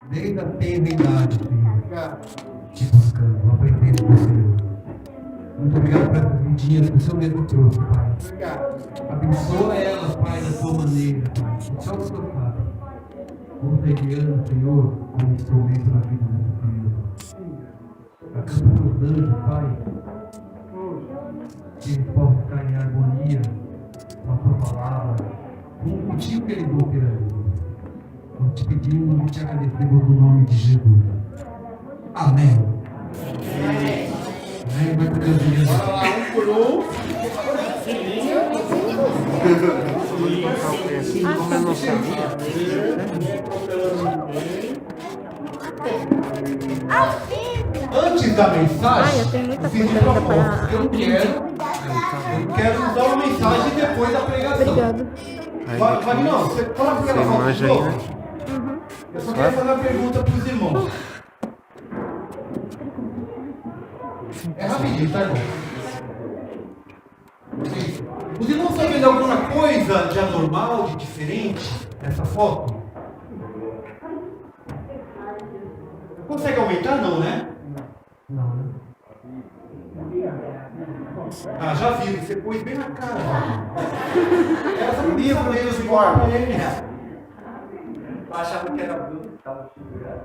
desde a tenridade, Senhor, te buscando, aprendendo com o Senhor. Muito obrigado por essa vidinha que o Senhor mesmo trouxe, Pai. Abençoa elas, Pai, da tua maneira, Pai. Só o Senhor sabe. Vamos guiando, Senhor, como instrumento na vida dessa família. Acampa os anjos, Pai, que eles possam ficar em harmonia com a tua palavra, com o motivo que eles vão ter ali. Nós te pedimos e te agradecemos no nome de Jesus. Amém. Amém. Vai para Deus. Bora lá, um por um. Como eu não sabia. Antes da mensagem, Eu tenho muita fiz de coisa ainda propósito. para. Eu quero usar uma mensagem depois da pregação. Obrigada. Vai, não, você fala porque ela fala de novo. Eu só quero fazer uma pergunta para os irmãos. É rapidinho, tá, irmão? Sim. Os irmãos estão vendo alguma coisa de anormal, de diferente nessa foto? Consegue aumentar, não, né? Não. Ah, já vi, você pôs bem na cara. Essa livro meio de forma. Eu achava que era bruto que estava segurando.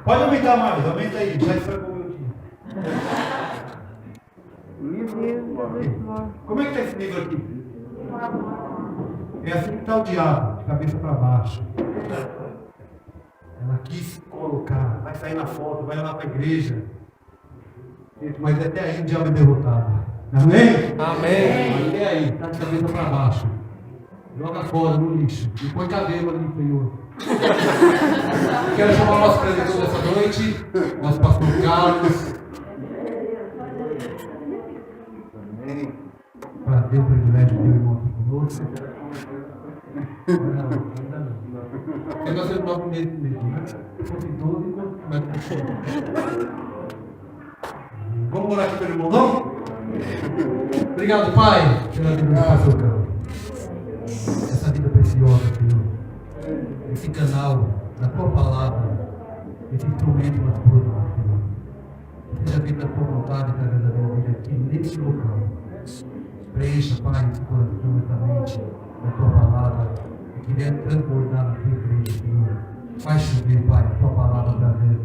Pode aumentar mais, aumenta aí, já estragou o meu dia. Como é que tá esse livro aqui? É assim que está o diabo, de cabeça para baixo. Ela quis colocar, vai sair na foto, vai lá para a igreja. Mas até aí o diabo é derrotado. Amém? Amém. Até aí, está de cabeça para baixo. Joga fora no lixo. E põe cabelo ali, Senhor. Quero chamar o nosso pregador dessa noite, nosso pastor Carlos. Para ter o privilégio de ter o irmão aqui conosco. Não, ainda não. Tem que ser 9 meses mesmo, né? Fosse 12, mas Vamos orar aqui pelo irmão, não? obrigado, Pai, pela vida do pastor Carlos. Essa vida preciosa, Senhor. Esse canal da tua palavra, esse instrumento da tua mão, Senhor. Seja feita a tua vontade através da minha vida aqui nesse local. Preencha, Pai, esse coração, essa mente da tua palavra, que queria transbordar na tua igreja, Senhor. Faz chover, Pai, a tua palavra através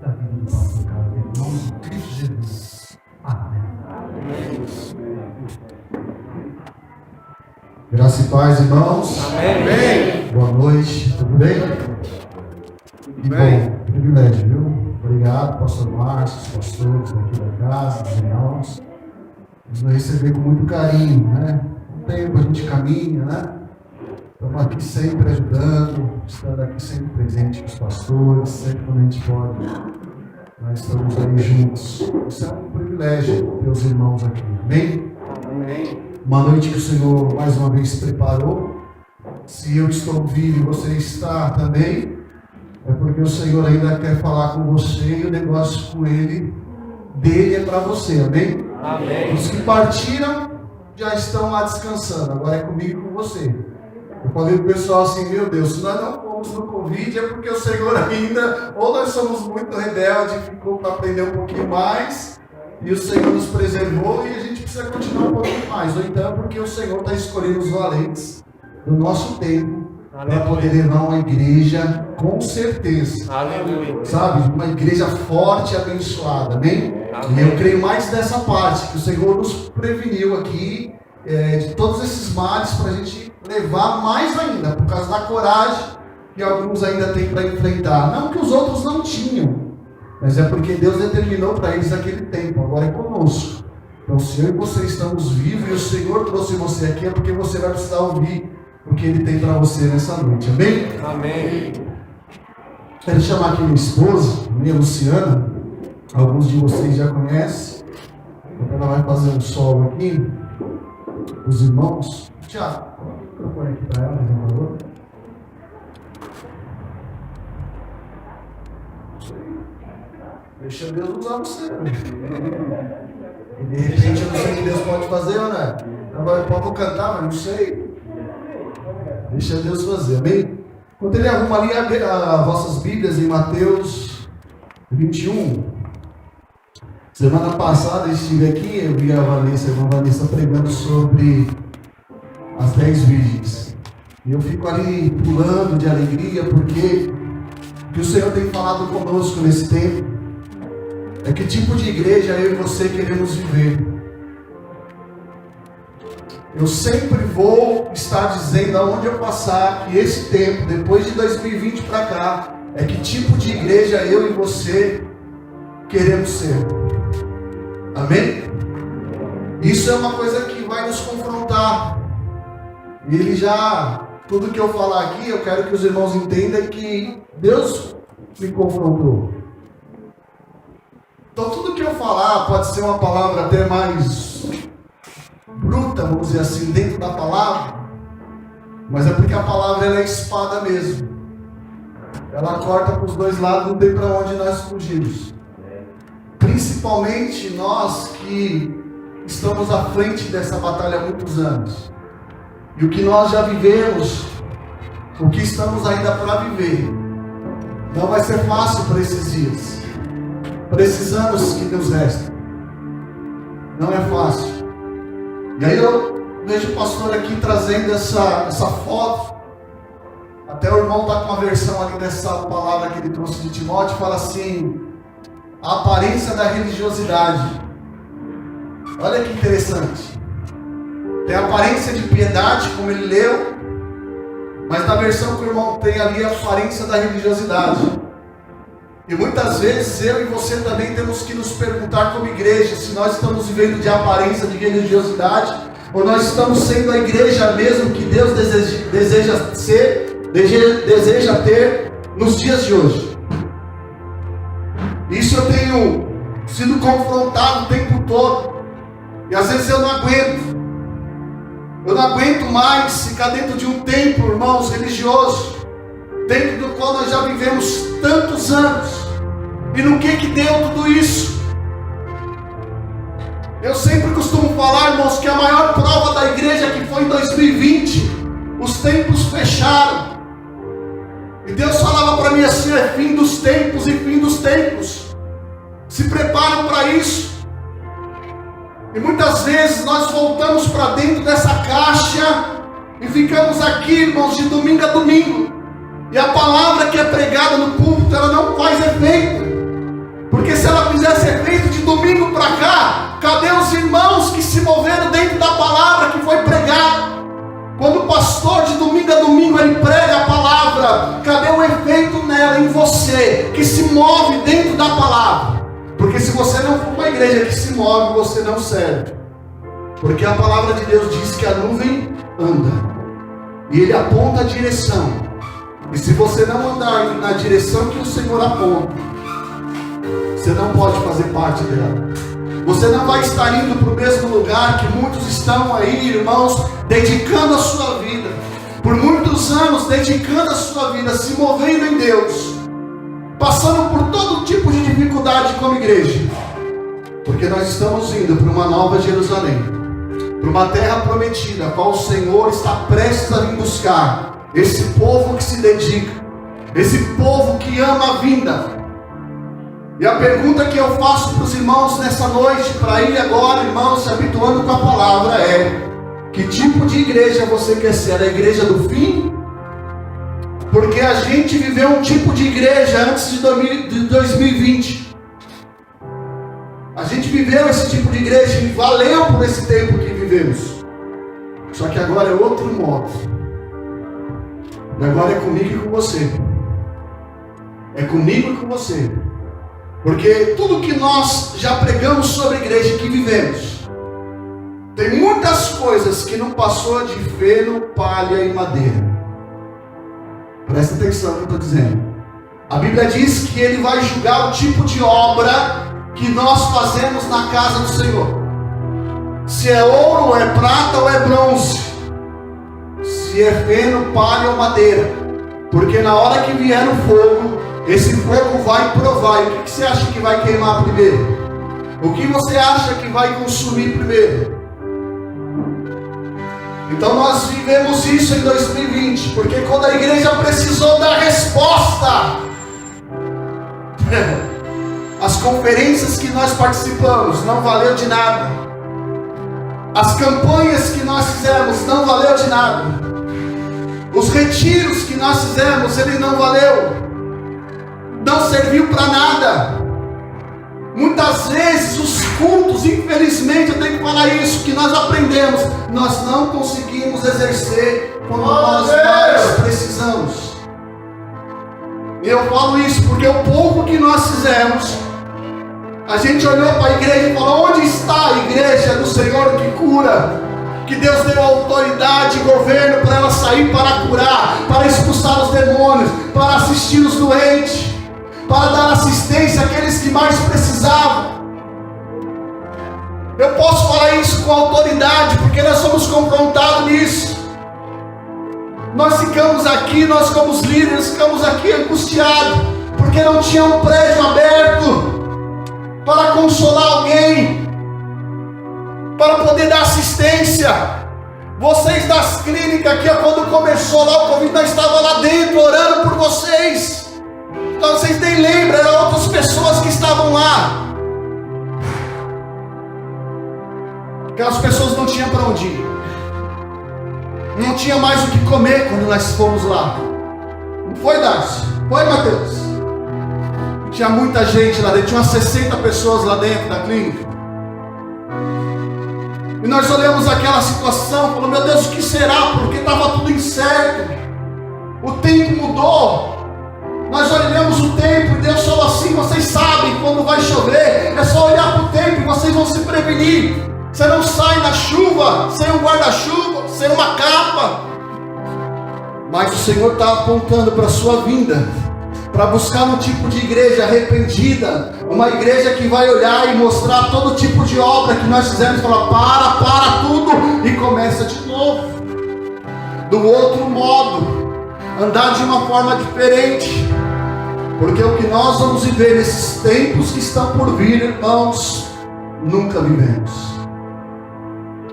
da vida do pastor Carlos. Em nome de Cristo Jesus. Amém. Graça e paz, irmãos. Amém. Boa noite, tudo bem? Tudo bem. Bom, privilégio, viu? Obrigado, pastor Márcio, os pastores aqui da casa, os irmãos. Nos vai receber com muito carinho, né? Um tempo a gente caminha, né? Estamos aqui sempre ajudando, estando aqui sempre presente com os pastores, sempre quando a gente pode. Nós estamos aí juntos. Isso é um privilégio ter os irmãos aqui, amém? Amém. Uma noite que o Senhor mais uma vez preparou. Se eu estou vivo e você está também, é porque o Senhor ainda quer falar com você e o negócio com Ele, dele é para você, amém? Amém. Os que partiram já estão lá descansando, agora é comigo e com você. Eu falei pro pessoal assim, meu Deus, se nós não fomos no Covid é porque o Senhor ainda, ou nós somos muito rebeldes, ficou para aprender um pouquinho mais, e o Senhor nos preservou e a gente precisa continuar um pouquinho mais, ou então é porque o Senhor está escolhendo os valentes do nosso tempo para poder levar uma igreja com certeza. Aleluia. Sabe, uma igreja forte e abençoada, amém? E eu creio mais nessa parte, que o Senhor nos preveniu aqui de todos esses males para a gente levar mais ainda, por causa da coragem que alguns ainda têm para enfrentar. Não que os outros não tinham, mas é porque Deus determinou para eles aquele tempo, agora é conosco. Então se eu e você estamos vivos e o Senhor trouxe você aqui, é porque você vai precisar ouvir o que Ele tem para você nessa noite, amém? Amém. Quero chamar aqui minha esposa, minha Luciana. Alguns de vocês já conhecem. Ela vai fazer um solo aqui. Os irmãos. Tiago, coloca o microfone aqui para ela, por favor. Deixa Deus usar você. E de repente eu não sei o que Deus pode fazer, né? Agora eu posso cantar, mas não sei. Deixa Deus fazer, amém? Quando ele arruma ali as vossas Bíblias em Mateus 21. Semana passada eu estive aqui, eu vi a irmã Vanessa pregando sobre as 10 virgens. E eu fico ali pulando de alegria, porque o que o Senhor tem falado conosco nesse tempo é que tipo de igreja eu e você queremos viver. Eu sempre vou estar dizendo aonde eu passar que esse tempo, depois de 2020 para cá, é que tipo de igreja eu e você queremos ser. Amém? Isso é uma coisa que vai nos confrontar. E ele já, tudo que eu falar aqui, eu quero que os irmãos entendam que Deus me confrontou. Então tudo que eu falar pode ser uma palavra até mais bruta, vamos dizer assim, dentro da palavra, mas é porque a palavra ela é espada mesmo. Ela corta para os dois lados, não tem para onde nós fugirmos. Principalmente nós que estamos à frente dessa batalha há muitos anos. E o que nós já vivemos, o que estamos ainda para viver, não vai ser fácil para esses dias, para esses anos que nos restam. Não é fácil. E aí eu vejo o pastor aqui trazendo essa foto. Até o irmão está com uma versão ali dessa palavra que ele trouxe de Timóteo, fala assim: a aparência da religiosidade. Olha que interessante. Tem a aparência de piedade, como ele leu, mas na versão que o irmão tem ali, a aparência da religiosidade. E muitas vezes eu e você também temos que nos perguntar como igreja, se nós estamos vivendo de aparência de religiosidade, ou nós estamos sendo a igreja mesmo que Deus deseja ser, deseja ter nos dias de hoje. Isso eu tenho sido confrontado o tempo todo. E às vezes eu não aguento. Eu não aguento mais ficar dentro de um templo, irmãos, religioso, dentro do qual nós já vivemos tantos anos. E no que deu tudo isso? Eu sempre costumo falar, irmãos, que a maior prova da igreja que foi em 2020, os templos fecharam. E Deus falava para mim assim: é fim dos tempos e fim dos tempos. Se preparam para isso. E muitas vezes nós voltamos para dentro dessa caixa e ficamos aqui, irmãos, de domingo a domingo. E a palavra que é pregada no púlpito, ela não faz efeito. Porque se ela fizesse efeito de domingo para cá, cadê os irmãos que se moveram dentro da palavra que foi pregada? Quando o pastor de domingo a domingo ele prega a palavra, cadê o efeito nela, em você, que se move dentro da palavra? Porque se você não for uma igreja que se move, você não serve. Porque a palavra de Deus diz que a nuvem anda, e ele aponta a direção. E se você não andar na direção que o Senhor aponta, você não pode fazer parte dela. Você não vai estar indo para o mesmo lugar que muitos estão aí, irmãos, dedicando a sua vida, por muitos anos dedicando a sua vida, se movendo em Deus, passando por todo tipo de dificuldade como igreja, porque nós estamos indo para uma nova Jerusalém, para uma terra prometida, a qual o Senhor está prestes a vir buscar esse povo que se dedica, esse povo que ama a vinda. E a pergunta que eu faço para os irmãos nessa noite, para ir agora, irmãos, se habituando com a palavra, é: que tipo de igreja você quer ser? A igreja do fim? Porque a gente viveu um tipo de igreja antes de 2020. A gente viveu esse tipo de igreja e valeu por esse tempo que vivemos. Só que agora é outro modo. E agora é comigo e com você. É comigo e com você. Porque tudo que nós já pregamos sobre a igreja que vivemos, tem muitas coisas que não passou de feno, palha e madeira. Presta atenção no que eu estou dizendo. A Bíblia diz que Ele vai julgar o tipo de obra que nós fazemos na casa do Senhor. Se é ouro, ou é prata, ou é bronze. Se é feno, palha ou madeira. Porque na hora que vier o fogo, esse fogo vai provar. E o que você acha que vai queimar primeiro? O que você acha que vai consumir primeiro? Então nós vivemos isso em 2020, porque quando a igreja precisou dar resposta, as conferências que nós participamos não valeu de nada, as campanhas que nós fizemos não valeu de nada, os retiros que nós fizemos, ele não valeu, não serviu para nada. Muitas vezes os cultos, infelizmente eu tenho que falar isso, que nós aprendemos, nós não conseguimos exercer quando nós mais precisamos. E eu falo isso porque o pouco que nós fizemos, a gente olhou para a igreja e falou: onde está a igreja do Senhor que cura? Que Deus deu autoridade e governo para ela sair para curar, para expulsar os demônios, para assistir os doentes, para dar assistência àqueles que mais precisavam. Eu posso falar isso com autoridade, porque nós somos confrontados nisso. Nós ficamos aqui, nós como líderes, ficamos aqui angustiados, porque não tinha um prédio aberto para consolar alguém, para poder dar assistência. Vocês das clínicas aqui, quando começou lá o Covid, nós estávamos lá dentro orando por vocês. Então vocês nem lembram, eram outras pessoas que estavam lá. Aquelas pessoas não tinham para onde ir, não tinha mais o que comer quando nós fomos lá. Não foi, Darcy? Foi, Mateus? Tinha muita gente lá dentro, tinha umas 60 pessoas lá dentro da clínica. E nós olhamos aquela situação, falamos: meu Deus, o que será? Porque estava tudo incerto, o tempo mudou. Nós olhamos o tempo e Deus falou assim: vocês sabem quando vai chover, é só olhar para o tempo e vocês vão se prevenir. Você não sai na chuva sem um guarda-chuva, sem uma capa. Mas o Senhor está apontando para a sua vinda, para buscar um tipo de igreja arrependida, uma igreja que vai olhar e mostrar todo tipo de obra que nós fizemos e falar: para tudo e começa de novo, do outro modo, andar de uma forma diferente, porque o que nós vamos viver nesses tempos que estão por vir, irmãos, nunca vivemos.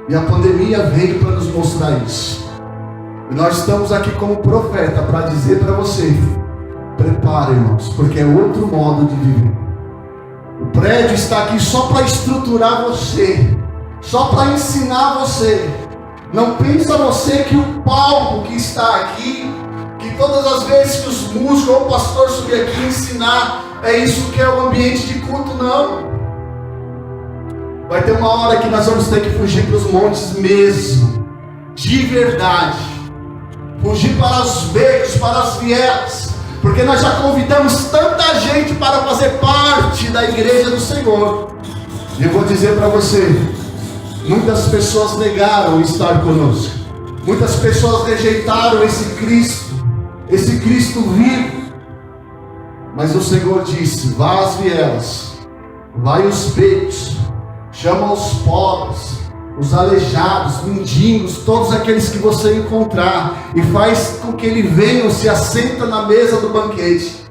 E a pandemia veio para nos mostrar isso. E nós estamos aqui como profeta para dizer para você: prepare, irmãos, porque é outro modo de viver. O prédio está aqui só para estruturar você, só para ensinar você. Não pensa você que o palco que está aqui, que todas as vezes que os músicos ou o pastor subir aqui ensinar, é isso que é o ambiente de culto, não. Vai ter uma hora que nós vamos ter que fugir para os montes mesmo, de verdade. Fugir para os becos, para as vielas, porque nós já convidamos tanta gente para fazer parte da igreja do Senhor. E eu vou dizer para você: muitas pessoas negaram estar conosco, muitas pessoas rejeitaram esse Cristo vivo. Mas o Senhor disse: vá às vielas, vai aos becos, chama os pobres, os aleijados, mendigos, todos aqueles que você encontrar, e faz com que ele venha e se assenta na mesa do banquete.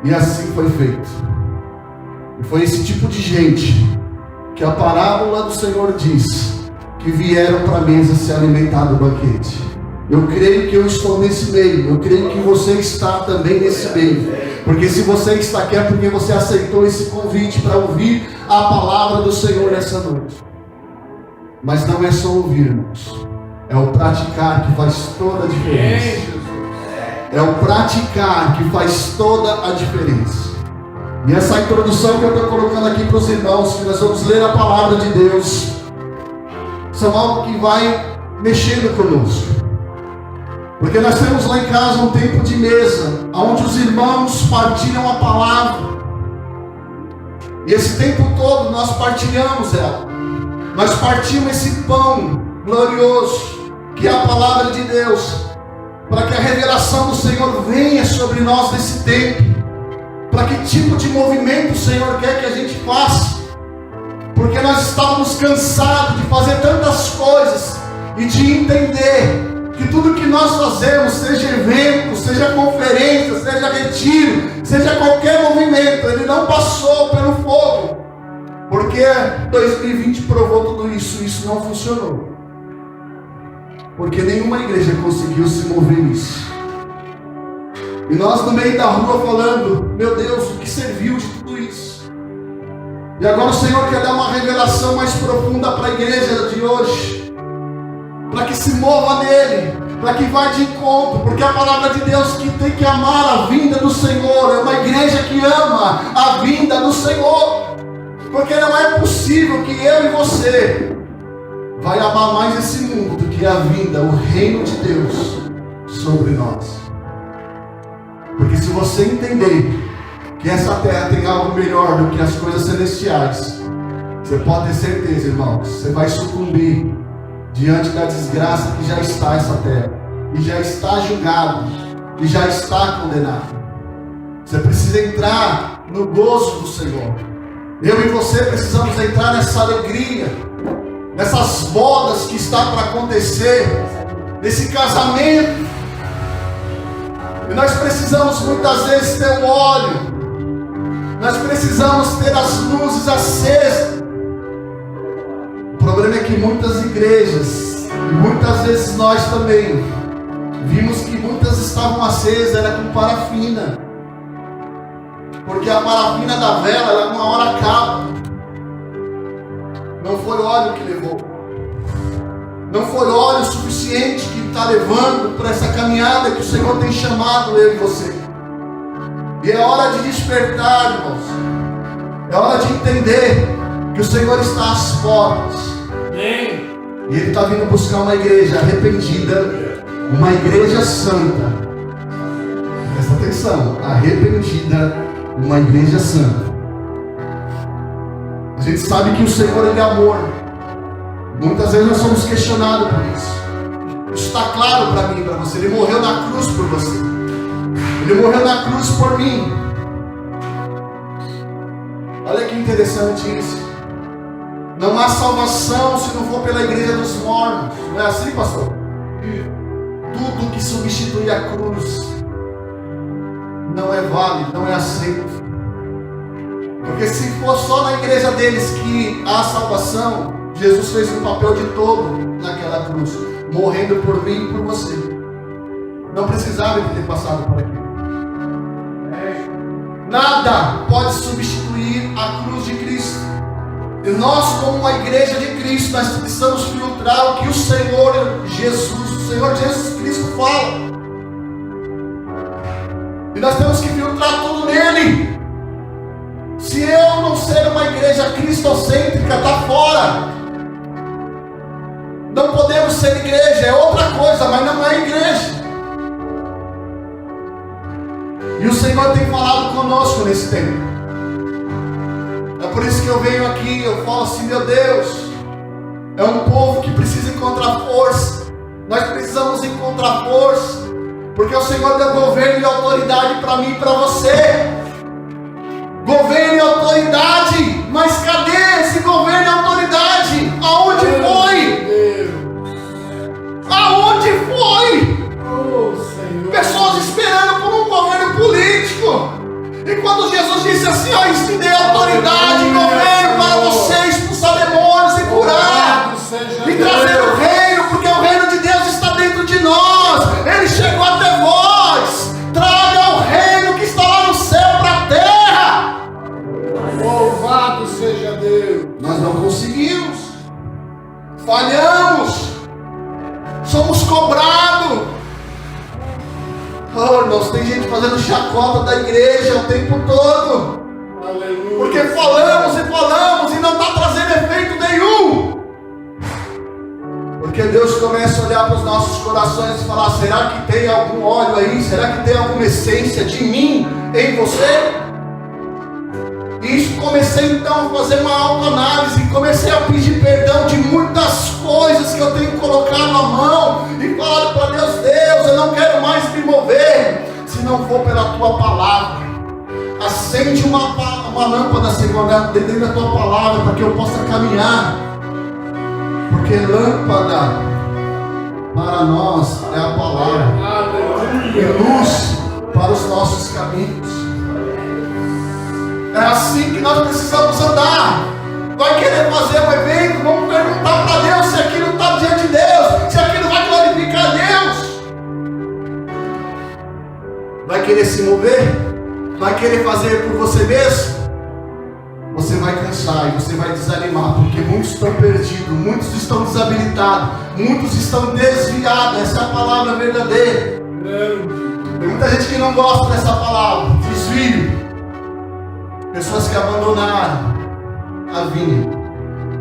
E assim foi feito. E foi esse tipo de gente que a parábola do Senhor diz que vieram para a mesa se alimentar do banquete. Eu creio que eu estou nesse meio, eu creio que você está também nesse meio, porque se você está aqui é porque você aceitou esse convite para ouvir a palavra do Senhor nessa noite. Mas não é só ouvir, irmãos, é o praticar que faz toda a diferença. É o praticar que faz toda a diferença. E essa introdução que eu estou colocando aqui para os irmãos, que nós vamos ler a palavra de Deus, são algo que vai mexendo conosco. Porque nós temos lá em casa um tempo de mesa, onde os irmãos partilham a palavra. E esse tempo todo nós partilhamos ela. Nós partimos esse pão glorioso, que é a palavra de Deus, para que a revelação do Senhor venha sobre nós nesse tempo. Para que tipo de movimento o Senhor quer que a gente faça. Porque nós estávamos cansados de fazer tantas coisas e de entender que tudo que nós fazemos, seja evento, seja conferência, seja retiro, seja qualquer movimento, ele não passou pelo fogo, porque 2020 provou tudo isso, isso não funcionou. Porque nenhuma igreja conseguiu se mover nisso. E nós no meio da rua falando, meu Deus, o que serviu de tudo isso? E agora o Senhor quer dar uma revelação mais profunda para a igreja de hoje, para que se mova nele, para que vá de encontro, porque a palavra de Deus que tem que amar a vinda do Senhor, é uma igreja que ama a vinda do Senhor, porque não é possível que eu e você vai amar mais esse mundo do que a vinda, o reino de Deus sobre nós. Porque se você entender que essa terra tem algo melhor do que as coisas celestiais, você pode ter certeza, irmãos, você vai sucumbir diante da desgraça que já está essa terra, e já está julgado, e já está condenado. Você precisa entrar no gozo do Senhor. Eu e você precisamos entrar nessa alegria, nessas bodas que está para acontecer, nesse casamento. E nós precisamos muitas vezes ter o óleo, nós precisamos ter as luzes acesas. O problema é que muitas igrejas, e muitas vezes nós também, vimos que muitas estavam acesas, era com parafina, porque a parafina da vela, ela uma hora acaba. Não foi óleo que levou, não foi óleo suficiente que está levando para essa caminhada que o Senhor tem chamado eu e você. E é hora de despertar, irmãos. É hora de entender que o Senhor está às portas. E Ele está vindo buscar uma igreja arrependida, uma igreja santa. Presta atenção, arrependida, uma igreja santa. A gente sabe que o Senhor, Ele é amor. Muitas vezes nós somos questionados por isso. Isso está claro para mim e para você. Ele morreu na cruz por você. Ele morreu na cruz por mim. Olha que interessante isso. Não há salvação se não for pela igreja dos mormons. Não é assim, pastor? Tudo que substitui a cruz não é válido, não é aceito. Porque se for só na igreja deles que há salvação, Jesus fez um papel de tolo naquela cruz, morrendo por mim e por você. Não precisava de ter passado por aquilo. Nada pode substituir a cruz de Cristo. E nós, como uma igreja de Cristo, nós precisamos filtrar o que o Senhor Jesus Cristo fala. E nós temos que filtrar tudo nele. Se eu não ser uma igreja cristocêntrica, está fora. Não podemos ser igreja, é outra coisa, mas não é igreja. E o Senhor tem falado conosco nesse tempo. É por isso que eu venho aqui, eu falo assim, meu Deus, é um povo que precisa encontrar força. Nós precisamos encontrar força, porque o Senhor deu governo e autoridade para mim e para você. Governo e autoridade, mas cadê esse governo e autoridade? Aonde foi? Aonde foi? Pessoas esperando por um governo político. E quando Jesus disse assim, ó, isso te dei autoridade e governo para você expulsar demônios e curar e trazer o reino, porque o reino de Deus está dentro de nós. Ele chegou até vós. Traga o reino que está lá no céu para a terra. Louvado seja Deus. Nós não conseguimos, falhamos, somos cobrados. Oh, irmãos, tem gente fazendo chacota da igreja o tempo todo. Aleluia. Porque falamos e não está trazendo efeito nenhum. Porque Deus começa a olhar para os nossos corações e falar, será que tem algum óleo aí? Será que tem alguma essência de mim em você? E comecei então a fazer uma autoanálise, comecei a pedir perdão de muitas coisas que eu tenho colocado a mão e falado para Deus, Deus, eu não quero mais me mover se não for pela tua palavra. Acende uma lâmpada, Senhor, dentro da tua palavra para que eu possa caminhar, porque lâmpada para nós é a palavra e luz para os nossos caminhos. É assim que nós precisamos andar. Vai querer fazer um evento, vamos perguntar para Deus se aquilo está diante de Deus, se aquilo vai glorificar Vai querer se mover? Vai querer fazer por você mesmo? Você vai cansar e você vai desanimar, porque muitos estão perdidos, muitos estão desabilitados, muitos estão desviados. Essa é a palavra verdadeira. Tem muita gente que não gosta dessa palavra, desvio. Pessoas que abandonaram a vinha,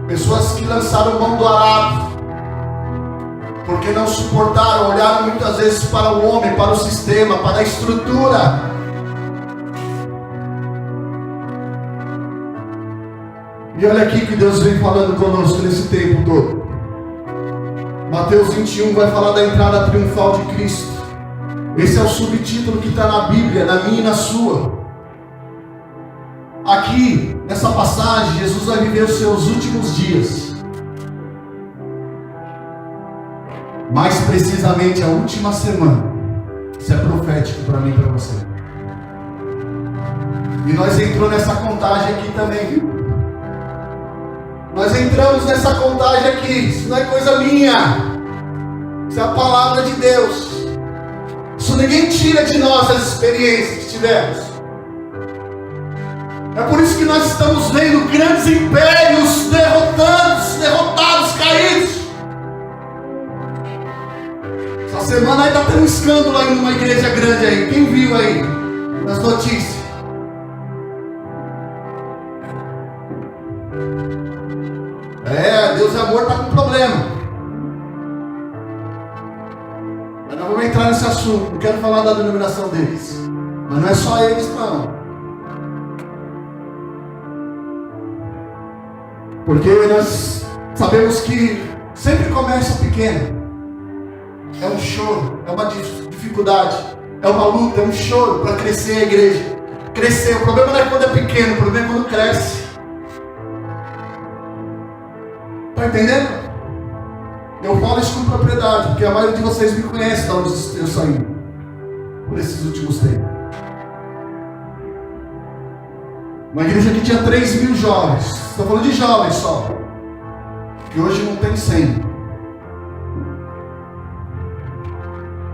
pessoas que lançaram mão do arado, porque não suportaram, olharam muitas vezes para o homem, para o sistema, para a estrutura. E olha aqui que Deus vem falando conosco nesse tempo todo. Mateus 21 vai falar da entrada triunfal de Cristo. Esse é o subtítulo que está na Bíblia, na minha e na sua. Aqui, nessa passagem, Jesus vai viver os seus últimos dias. Mais precisamente a última semana. Isso é profético para mim e para você. E nós entramos nessa contagem aqui também, viu? Nós entramos nessa contagem aqui. Isso não é coisa minha. Isso é a palavra de Deus. Isso ninguém tira de nós as experiências que tivemos. É por isso que nós estamos vendo grandes impérios derrotados, caídos. Essa semana aí está tendo um escândalo aí numa igreja grande aí. Quem viu aí nas notícias? Deus é amor, está com problema. Mas não vamos entrar nesse assunto. Não quero falar da denominação deles. Mas não é só eles, não. Porque nós sabemos que sempre começa pequeno. É um choro, é uma dificuldade, é uma luta, é um choro para crescer a igreja. Crescer. O problema não é quando é pequeno, o problema é quando cresce. Está entendendo? Eu falo isso com propriedade, porque a maioria de vocês me conhece de onde eu saí por esses últimos tempos. Uma igreja que tinha 3.000 jovens. Estou falando de jovens só. Que hoje não tem 100.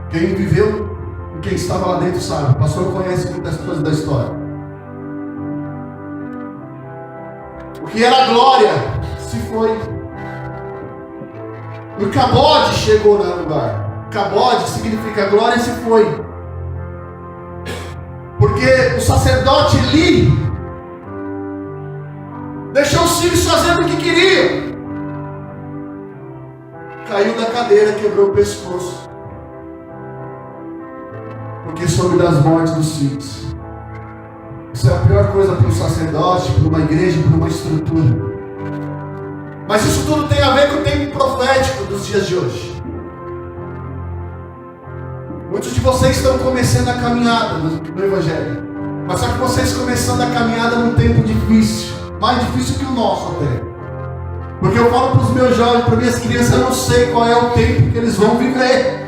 Quem viveu e quem estava lá dentro sabe. O pastor conhece muitas coisas da história. O que era glória se foi. O cabode chegou no lugar. Cabode significa glória se foi. Porque o sacerdote Eli deixou os filhos fazendo o que queriam. Caiu da cadeira, quebrou o pescoço. Porque soube das mortes dos filhos. Isso é a pior coisa para um sacerdote, para uma igreja, para uma estrutura. Mas isso tudo tem a ver com o tempo profético dos dias de hoje. Muitos de vocês estão começando a caminhada no Evangelho. Mas só que vocês começando a caminhada num tempo difícil. Mais difícil que o nosso até. Porque eu falo para os meus jovens, para minhas crianças, eu não sei qual é o tempo que eles vão viver.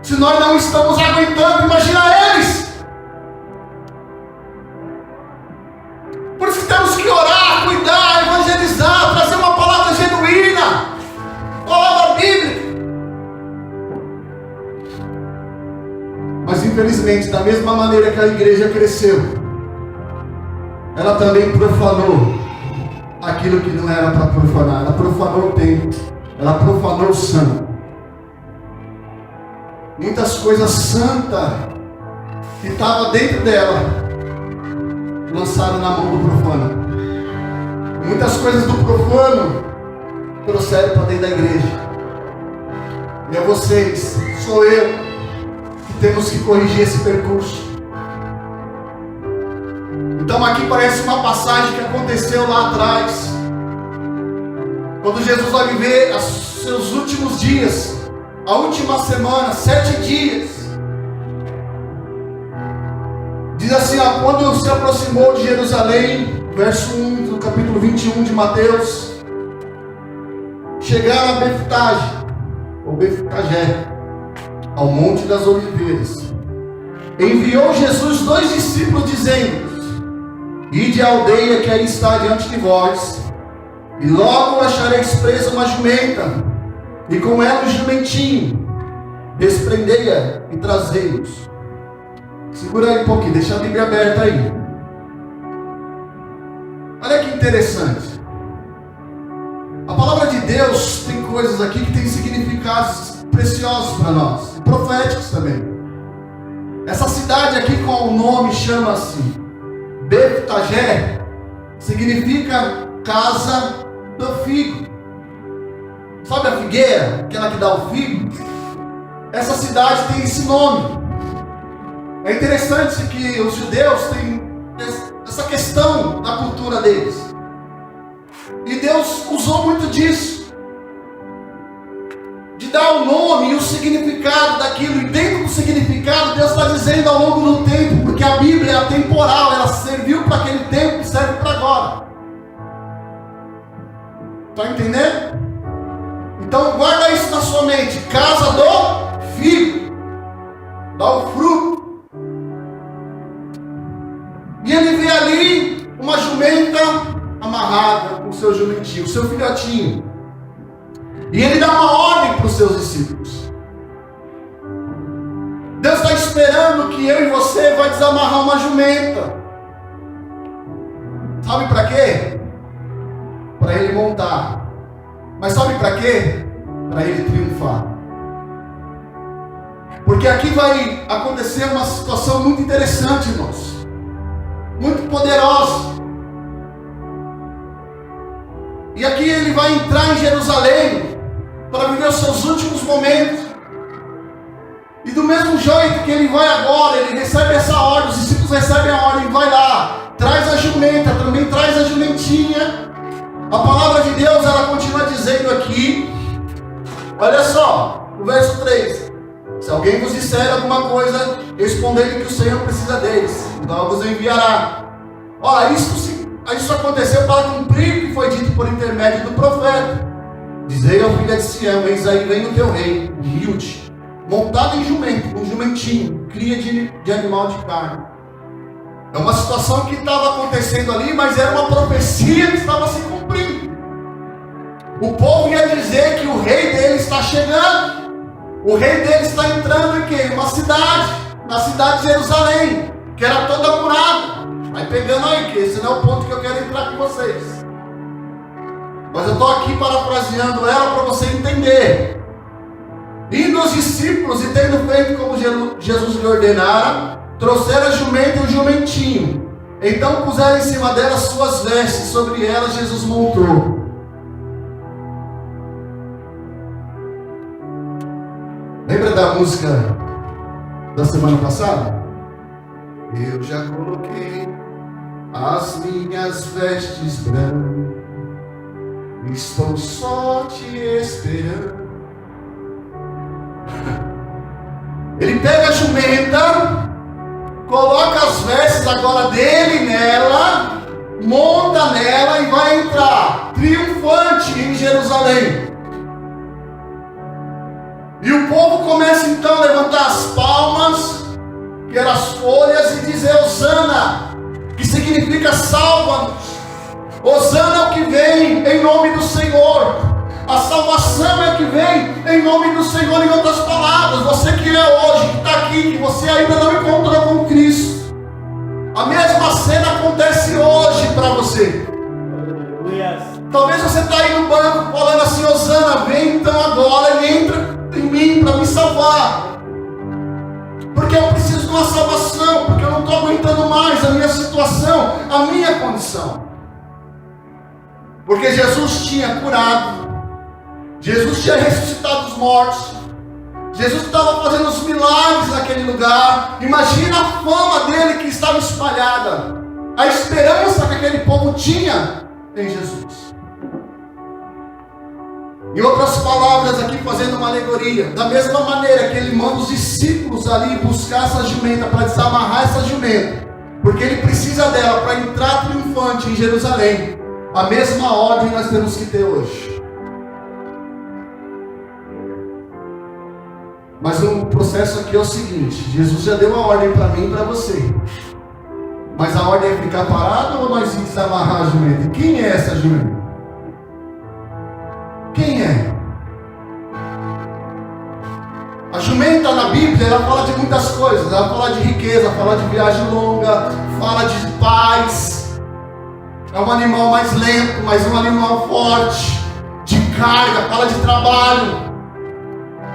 Se nós não estamos aguentando, imagina eles. Por isso que temos que orar, cuidar, evangelizar, trazer uma palavra genuína, palavra bíblica. Mas infelizmente, da mesma maneira que a igreja cresceu, ela também profanou aquilo que não era para profanar. Ela profanou o templo, ela profanou o santo. Muitas coisas santas que estavam dentro dela lançaram na mão do profano. Muitas coisas do profano trouxeram para dentro da igreja. E é vocês, sou eu, que temos que corrigir esse percurso. Então aqui parece uma passagem que aconteceu lá atrás, quando Jesus vai viver os seus últimos dias, a última semana, 7 dias. Diz assim, quando se aproximou de Jerusalém, verso 1 do capítulo 21 de Mateus, chegaram a Betfage, ou Betfagé, ao Monte das Oliveiras. Enviou Jesus 2 discípulos, dizendo: ide à aldeia que aí está diante de vós, e logo achareis presa uma jumenta, e com ela um jumentinho, desprendei-a e trazei-os. Segura aí um pouquinho, deixa a Bíblia aberta aí. Olha que interessante. A palavra de Deus tem coisas aqui que tem significados preciosos para nós, e proféticos também. Essa cidade aqui com o nome chama-se Beth-Tagé, significa casa do figo. Sabe a figueira, aquela que dá o figo? Essa cidade tem esse nome. É interessante que os judeus têm essa questão na cultura deles. E Deus usou muito disso. De dar o nome e o significado daquilo. E dentro do significado, Deus está dizendo ao longo do tempo, porque a Bíblia é atemporal, ela serviu para aquele tempo e serve para agora. Está entendendo? Então guarda isso na sua mente. Casa do figo. Dá o fruto. E ele vê ali uma jumenta amarrada com o seu jumentinho, o seu filhotinho. E ele dá uma ordem para os seus discípulos. Deus está esperando que eu e você vai desamarrar uma jumenta. Sabe para quê? Para ele montar. Mas sabe para quê? Para ele triunfar. Porque aqui vai acontecer uma situação muito interessante, irmãos. Muito poderosa. E aqui ele vai entrar em Jerusalém para viver os seus últimos momentos. E do mesmo jeito que ele vai agora, ele recebe essa ordem, os discípulos recebem a ordem, vai lá, traz a jumenta, também traz a jumentinha. A palavra de Deus, ela continua dizendo aqui, olha só, o verso 3. Se alguém vos disser alguma coisa, respondei-lhe que o Senhor precisa deles, então vos enviará. Olha, isso aconteceu para cumprir o que foi dito por intermédio do profeta. Dizei ao filho de Sião, eis aí vem o teu rei, humilde, montado em jumento, um jumentinho, cria de animal de carne. É uma situação que estava acontecendo ali, mas era uma profecia que estava se cumprindo. O povo ia dizer que o rei dele está chegando. O rei dele está entrando em quê? Uma cidade, na cidade de Jerusalém, que era toda murada. Vai pegando aí, que esse não é o ponto que eu quero entrar com vocês. Mas eu estou aqui parafraseando ela para você entender. Indo os discípulos e tendo feito como Jesus lhe ordenara, trouxeram a jumenta e o jumentinho. Então puseram em cima delas suas vestes, sobre elas Jesus montou. Lembra da música da semana passada? Eu já coloquei as minhas vestes brancas, estou só te esperando. Ele pega a jumenta, coloca as vestes agora dele nela, monta nela e vai entrar triunfante em Jerusalém. E o povo começa então a levantar as palmas, que eram as folhas, e dizer Hosana, que significa salva-nos. Hosana é o que vem em nome do Senhor. A salvação é que vem em nome do Senhor. Em outras palavras, você que é hoje, que está aqui, que você ainda não encontrou com Cristo, a mesma cena acontece hoje para você. Talvez você está aí no banco falando assim, Hosana, vem então agora e entra em mim para me salvar. Porque eu preciso de uma salvação, porque eu não estou aguentando mais a minha situação, a minha condição. Porque Jesus tinha curado, Jesus tinha ressuscitado os mortos, Jesus estava fazendo os milagres naquele lugar. Imagina a fama dele que estava espalhada, a esperança que aquele povo tinha em Jesus. Em outras palavras aqui, fazendo uma alegoria, da mesma maneira que ele manda os discípulos ali buscar essa jumenta, para desamarrar essa jumenta, porque ele precisa dela para entrar triunfante em Jerusalém. A mesma ordem nós temos que ter hoje. Mas o processo aqui é o seguinte: Jesus já deu a ordem para mim e para você. Mas a ordem é ficar parado ou nós desamarrar a jumenta? Quem é essa jumenta? Quem é? A jumenta jumenta na Bíblia, ela fala de muitas coisas. Ela fala de riqueza, fala de viagem longa, fala de paz. É um animal mais lento, mas um animal forte, de carga, fala de trabalho.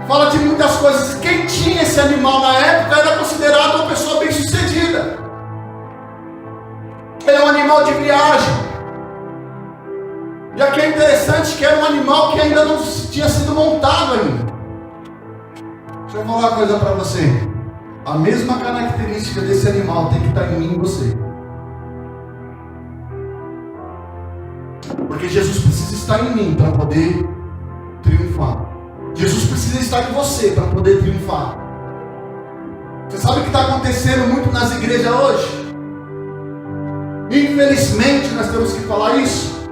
Fala de muitas coisas. Quem tinha esse animal na época era considerado uma pessoa bem-sucedida. Ele é um animal de viagem. E aqui é interessante que era um animal que ainda não tinha sido montado ainda. Deixa eu falar uma coisa para você. A mesma característica desse animal tem que estar em mim e você. Porque Jesus precisa estar em mim para poder triunfar. Jesus precisa estar em você para poder triunfar. Você sabe o que está acontecendo muito nas igrejas hoje? Infelizmente nós temos que falar isso.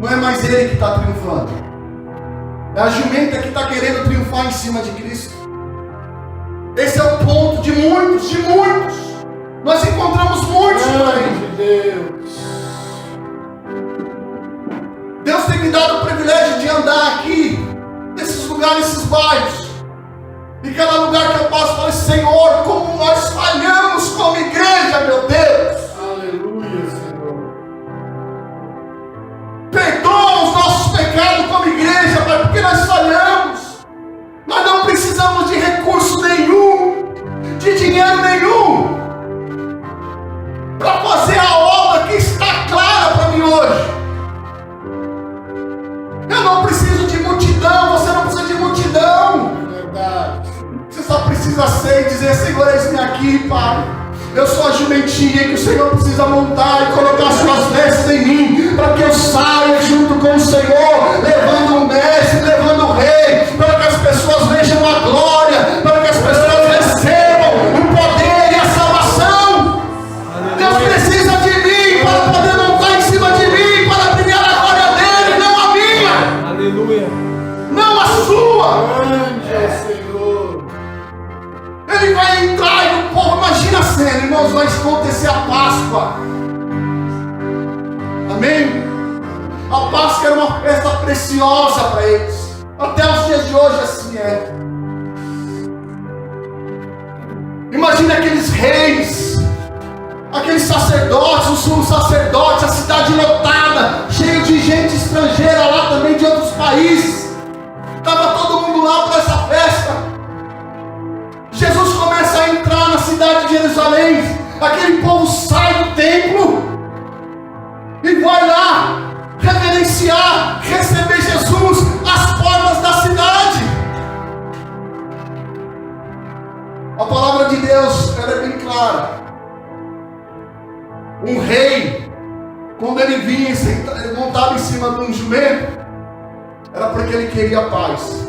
Não é mais ele que está triunfando. É a jumenta que está querendo triunfar em cima de Cristo. Esse é o ponto de muitos, de muitos. Nós encontramos muitos por aí. Deus tem me dado o privilégio de andar aqui, nesses lugares, nesses bairros. E cada lugar que eu passo, eu falo, Senhor, como nós falhamos como igreja, meu Deus. Aleluia, Senhor. Perdoa os nossos pecados como igreja, Pai, porque nós falhamos. Nós não precisamos de recurso nenhum, de dinheiro nenhum, para fazer a obra que está clara para mim hoje. Eu não preciso de multidão, você não precisa de multidão. Verdade. Você só precisa ser e dizer, Senhor, eis-me aqui, Pai. Eu sou a jumentinha que o Senhor precisa montar e colocar suas vestes em mim, para que eu saia junto com o Senhor, levando um mestre, levando um rei, para que as pessoas vejam a glória, para que as pessoas recebam o poder e a salvação. Deus precisa de mim para poder montar em cima de mim, para brilhar a glória dele, não a minha. Aleluia. Não a sua. Grande é o Senhor. Ele vai entrar e o povo, imagina a cena, irmãos, vai acontecer a Páscoa. Amém? A Páscoa era uma festa preciosa para eles. Até os dias de hoje assim é. Imagina aqueles reis, aqueles sacerdotes, os sumos sacerdotes, a cidade lotada, cheio de gente estrangeira lá também de outros países. Estava todo mundo lá para essa festa. Jesus começa a entrar na cidade de Jerusalém. Aquele povo sai do templo e vai lá reverenciar, receber Jesus às portas da cidade. A palavra de Deus, ela é bem clara. Um rei, quando ele vinha montado em cima de um jumento, era porque ele queria paz.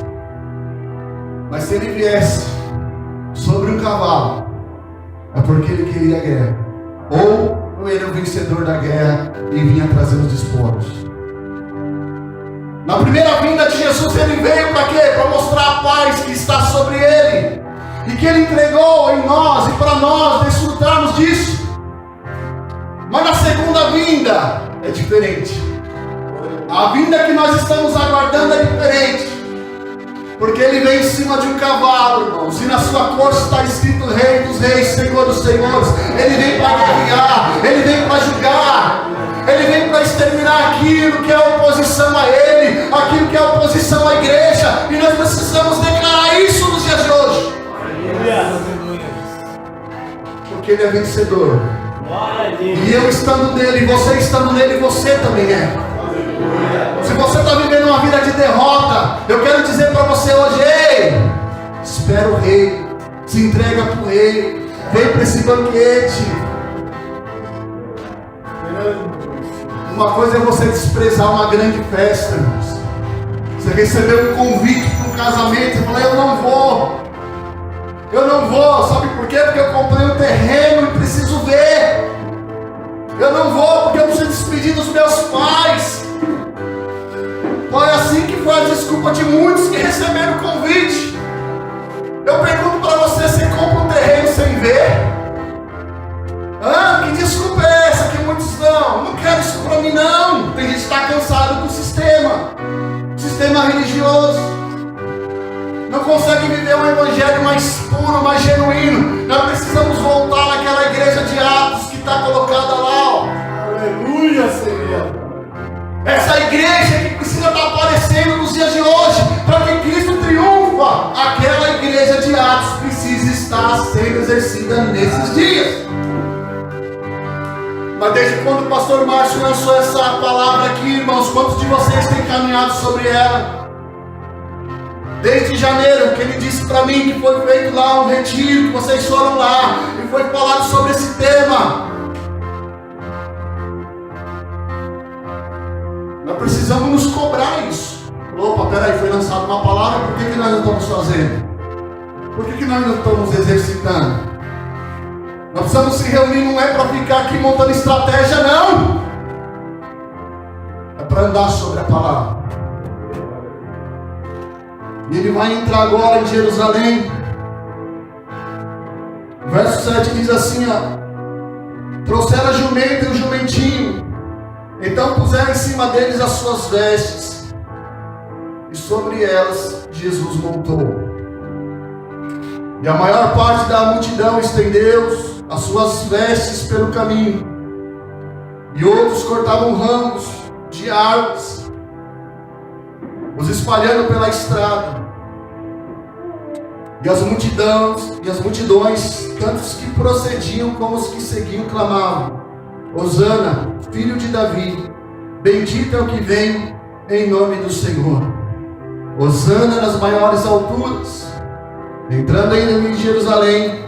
Mas se ele viesse sobre um cavalo, é porque ele queria guerra. Ou ele é o vencedor da guerra e vinha trazer os despojos. Na primeira vinda de Jesus, ele veio para quê? Para mostrar a paz que está sobre ele, e que ele entregou em nós, e para nós desfrutarmos disso. Mas na segunda vinda é diferente. A vinda que nós estamos aguardando é diferente. Porque ele vem em cima de um cavalo, irmãos, e na sua costa está escrito Rei dos Reis, Senhor dos Senhores. Ele vem para guerrear, ele vem para julgar, ele vem para exterminar aquilo que é oposição a ele, aquilo que é oposição à igreja. E nós precisamos declarar isso nos dias de hoje. Porque ele é vencedor. E eu estando nele, você estando nele, você também é. Se você está vivendo uma vida de derrota, eu quero dizer para você hoje, ei, espera o rei, se entrega para o rei, vem para esse banquete. Uma coisa é você desprezar uma grande festa, irmãos. Você recebeu um convite para um casamento e falou, eu não vou, sabe por quê? Porque eu comprei um terreno e preciso ver. Eu não vou porque eu preciso despedir dos meus pais. Então é assim que foi a desculpa de muitos que receberam o convite. Eu pergunto para você, você compra um terreno sem ver? Que desculpa é essa que muitos dão? Não quero isso para mim não. Tem gente que está cansado do sistema religioso. Não consegue viver um evangelho mais puro, mais genuíno. Nós precisamos voltar naquela igreja de Atos que está colocada lá, ó. Aleluia, Senhor. Essa igreja que precisa estar aparecendo nos dias de hoje, para que Cristo triunfa. Aquela igreja de Atos precisa estar sendo exercida nesses dias. Mas desde quando o pastor Márcio lançou essa palavra aqui, irmãos, quantos de vocês têm caminhado sobre ela? Desde janeiro, que ele disse para mim que foi feito lá um retiro, que vocês foram lá, e foi falado sobre esse tema. Nós precisamos nos cobrar isso. Opa, peraí, foi lançada uma palavra, por que nós não estamos fazendo? Por que nós não estamos exercitando? Nós precisamos se reunir, não é para ficar aqui montando estratégia, não. É para andar sobre a palavra. E ele vai entrar agora em Jerusalém. Verso 7 diz assim, ó: trouxeram a jumenta e o jumentinho. Então puseram em cima deles as suas vestes, e sobre elas Jesus montou. E a maior parte da multidão estendeu as suas vestes pelo caminho, e outros cortavam ramos de árvores, os espalhando pela estrada. E as multidões, tanto os que procediam como os que seguiam, clamavam: Hosana, filho de Davi, bendito é o que vem em nome do Senhor. Hosana nas maiores alturas. Entrando ainda em Jerusalém,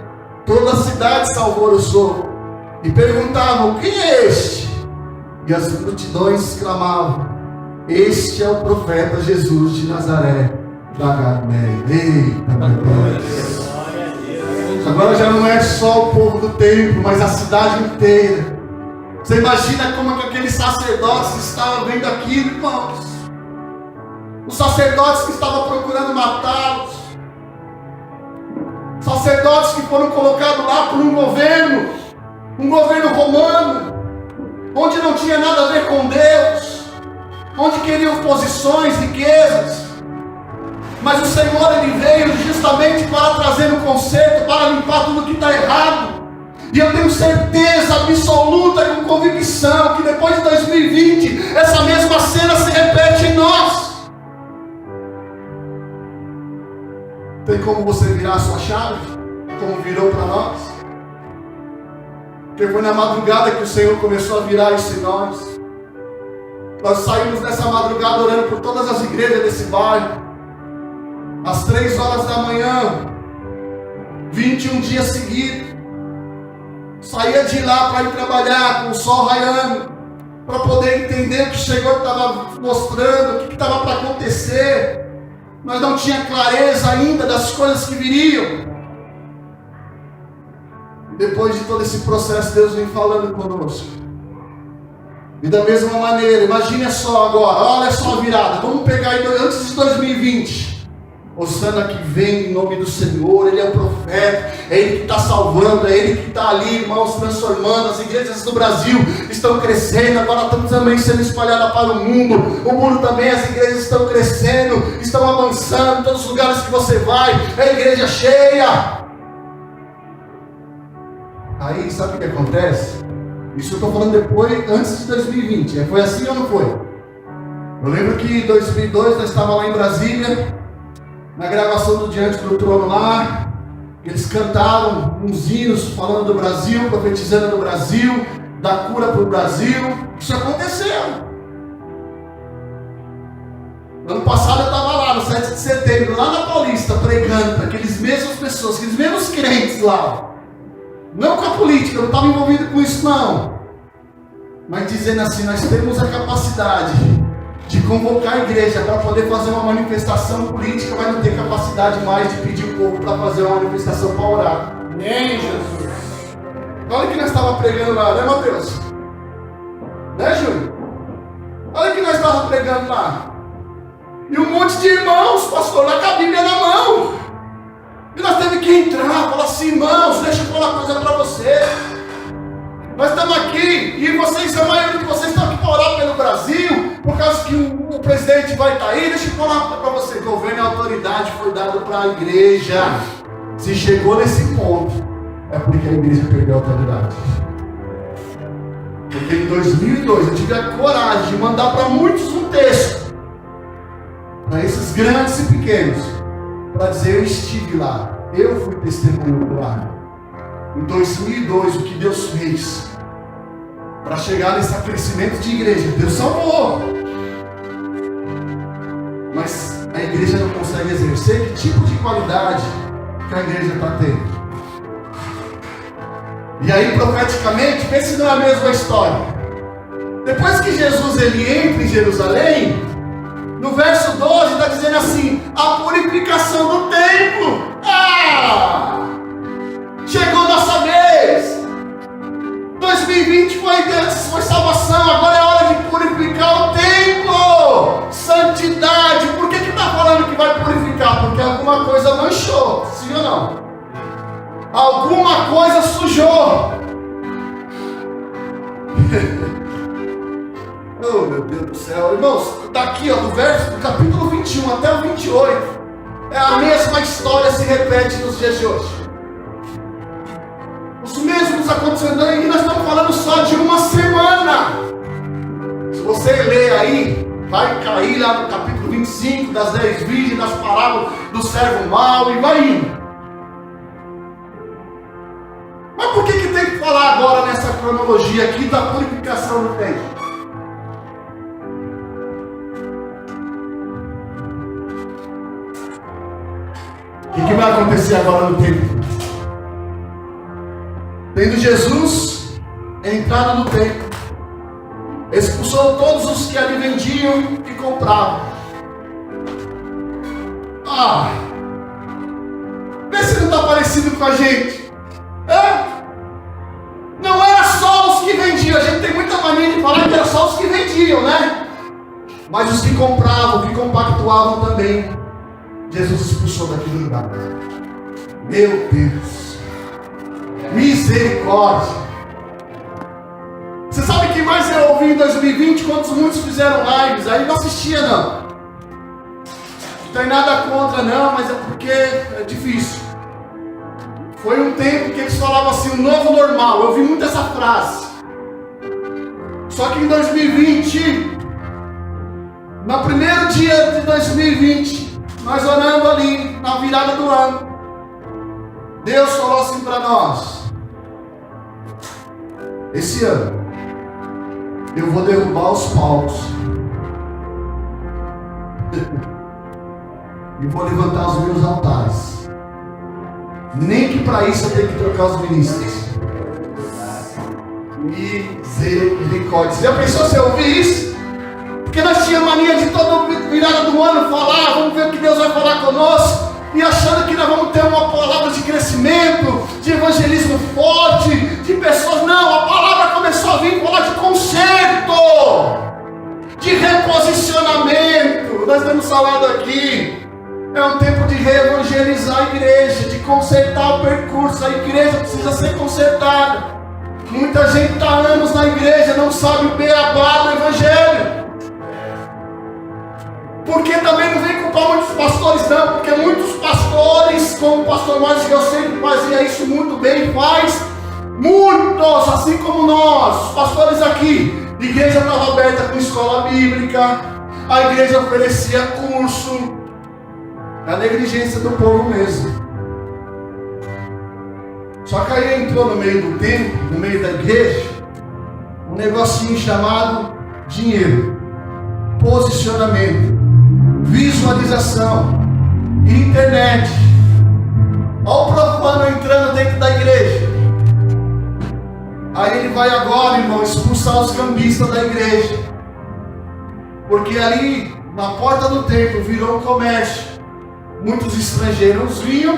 toda a cidade se alvoroçou e perguntavam: quem é este? E as multidões clamavam: este é o profeta Jesus de Nazaré da Galileia. Eita, meu Deus! Agora já não é só o povo do templo, mas a cidade inteira. Você imagina como que aqueles sacerdotes estavam vendo aquilo, irmãos? Os sacerdotes que estavam procurando matá-los, sacerdotes que foram colocados lá por um governo romano, onde não tinha nada a ver com Deus, onde queriam posições, riquezas. Mas o Senhor, Ele veio justamente para trazer um conserto, para limpar tudo que está errado. E eu tenho certeza absoluta e com convicção que depois de 2020, essa mesma cena se repete em nós. Tem como você virar a sua chave, como virou para nós? Porque foi na madrugada que o Senhor começou a virar isso em nós. Nós saímos nessa madrugada orando por todas as igrejas desse bairro. Às 3 horas da manhã, 21 dias seguidos. Saía de lá para ir trabalhar com o sol raiando, para poder entender o que o Senhor estava mostrando, o que estava para acontecer. Nós não tínhamos clareza ainda das coisas que viriam. Depois de todo esse processo, Deus vem falando conosco. E da mesma maneira, imagine só agora, olha só a virada. Vamos pegar aí antes de 2020. Hosana que vem em nome do Senhor, Ele é o profeta, é Ele que está salvando, é Ele que está ali, irmãos, transformando. As igrejas do Brasil estão crescendo, agora estamos também sendo espalhadas para o mundo. O mundo também, as igrejas estão crescendo, estão avançando, em todos os lugares que você vai, é igreja cheia. Aí, sabe o que acontece? Isso eu estou falando depois, antes de 2020, foi assim ou não foi? Eu lembro que em 2002, nós estávamos lá em Brasília, na gravação do Diante do Trono lá, eles cantaram uns hinos falando do Brasil, profetizando do Brasil, da cura para o Brasil. Isso aconteceu. Ano passado eu estava lá no 7 de setembro, lá na Paulista, pregando para aqueles mesmas pessoas, aqueles mesmos crentes lá. Não com a política, eu não estava envolvido com isso não. Mas dizendo assim, nós temos a capacidade de convocar a igreja para poder fazer uma manifestação política, mas não ter capacidade mais de pedir o povo para fazer uma manifestação para orar. Amém, Jesus. Olha o que nós estávamos pregando lá, né, Mateus? Né, Júlio? Olha o que nós estávamos pregando lá. E um monte de irmãos, pastor, lá com a Bíblia na mão. E nós temos que entrar, falar assim: irmãos, deixa eu falar uma coisa para vocês. Nós estamos aqui, e vocês, a maioria de vocês estão aqui para orar pelo Brasil, por causa que o presidente vai estar aí. Deixa eu falar para você, governo e autoridade foi dado para a igreja. Se chegou nesse ponto, é porque a igreja perdeu a autoridade. Porque em 2002 eu tive a coragem de mandar para muitos um texto, para esses grandes e pequenos, para dizer: eu estive lá, eu fui testemunho lá. Em 2002, o que Deus fez para chegar nesse crescimento de igreja, Deus salvou. Mas a igreja não consegue exercer. Que tipo de qualidade que a igreja está tendo? E aí, profeticamente, vê se não é a mesma história. Depois que Jesus ele entra em Jerusalém, no verso 12 está dizendo assim: a purificação do templo. Chegou nossa vez. 2020 foi salvação, agora é hora de purificar o templo. Santidade. Por que está falando que vai purificar? Porque alguma coisa manchou, sim ou não? Alguma coisa sujou. Oh, meu Deus do céu. Irmãos, daqui do capítulo 21 até o 28, é a mesma história se repete nos dias de hoje. Os mesmos acontecendo, e nós estamos falando só de uma semana. Se você ler aí, vai cair lá no capítulo 25, das 10 virgens, das parábolas do servo mau, e vai indo. Mas por que tem que falar agora nessa cronologia aqui da purificação do templo? O que vai acontecer agora no templo? Tendo Jesus entrado no templo, expulsou todos os que ali vendiam e compravam. Vê se não está parecido com a gente. Não era só os que vendiam. A gente tem muita mania de falar que era só os que vendiam, né? Mas os que compravam, que compactuavam também, Jesus expulsou daquele lugar. Meu Deus, misericórdia. Você sabe quem mais eu ouvi em 2020? Quando muitos fizeram lives, aí não assistia não. Não tem nada contra não, mas é porque é difícil. Foi um tempo que eles falavam assim, o novo normal. Eu ouvi muito essa frase. Só que em 2020, no primeiro dia de 2020, nós orando ali, na virada do ano, Deus falou assim para nós: esse ano, eu vou derrubar os palcos e vou levantar os meus altares. Nem que para isso eu tenho que trocar os ministros. Misericórdia. Você já pensou se eu ouvir isso? Porque nós tínhamos mania de toda virada do ano falar, vamos ver o que Deus vai falar conosco, e achando que nós vamos ter uma palavra de crescimento, de evangelismo forte, de pessoas. Não, a palavra começou a vir falar de conserto, de reposicionamento. Nós temos falado aqui. É um tempo de reevangelizar a igreja, de consertar o percurso. A igreja precisa ser consertada. Muita gente está há anos na igreja, não sabe o beabá do evangelho. Porque também não vem culpar muitos pastores não, porque muitos pastores, como o pastor Márcio, que eu sempre fazia isso muito bem, faz muitos, assim como nós, os pastores aqui. A igreja estava aberta com escola bíblica, a igreja oferecia curso. A negligência do povo mesmo. Só que aí entrou no meio do templo, no meio da igreja, um negocinho chamado dinheiro, posicionamento, visualização, internet. Olha o profano entrando dentro da igreja. Aí ele vai agora, irmão, expulsar os cambistas da igreja, porque ali na porta do templo virou um comércio. Muitos estrangeiros vinham,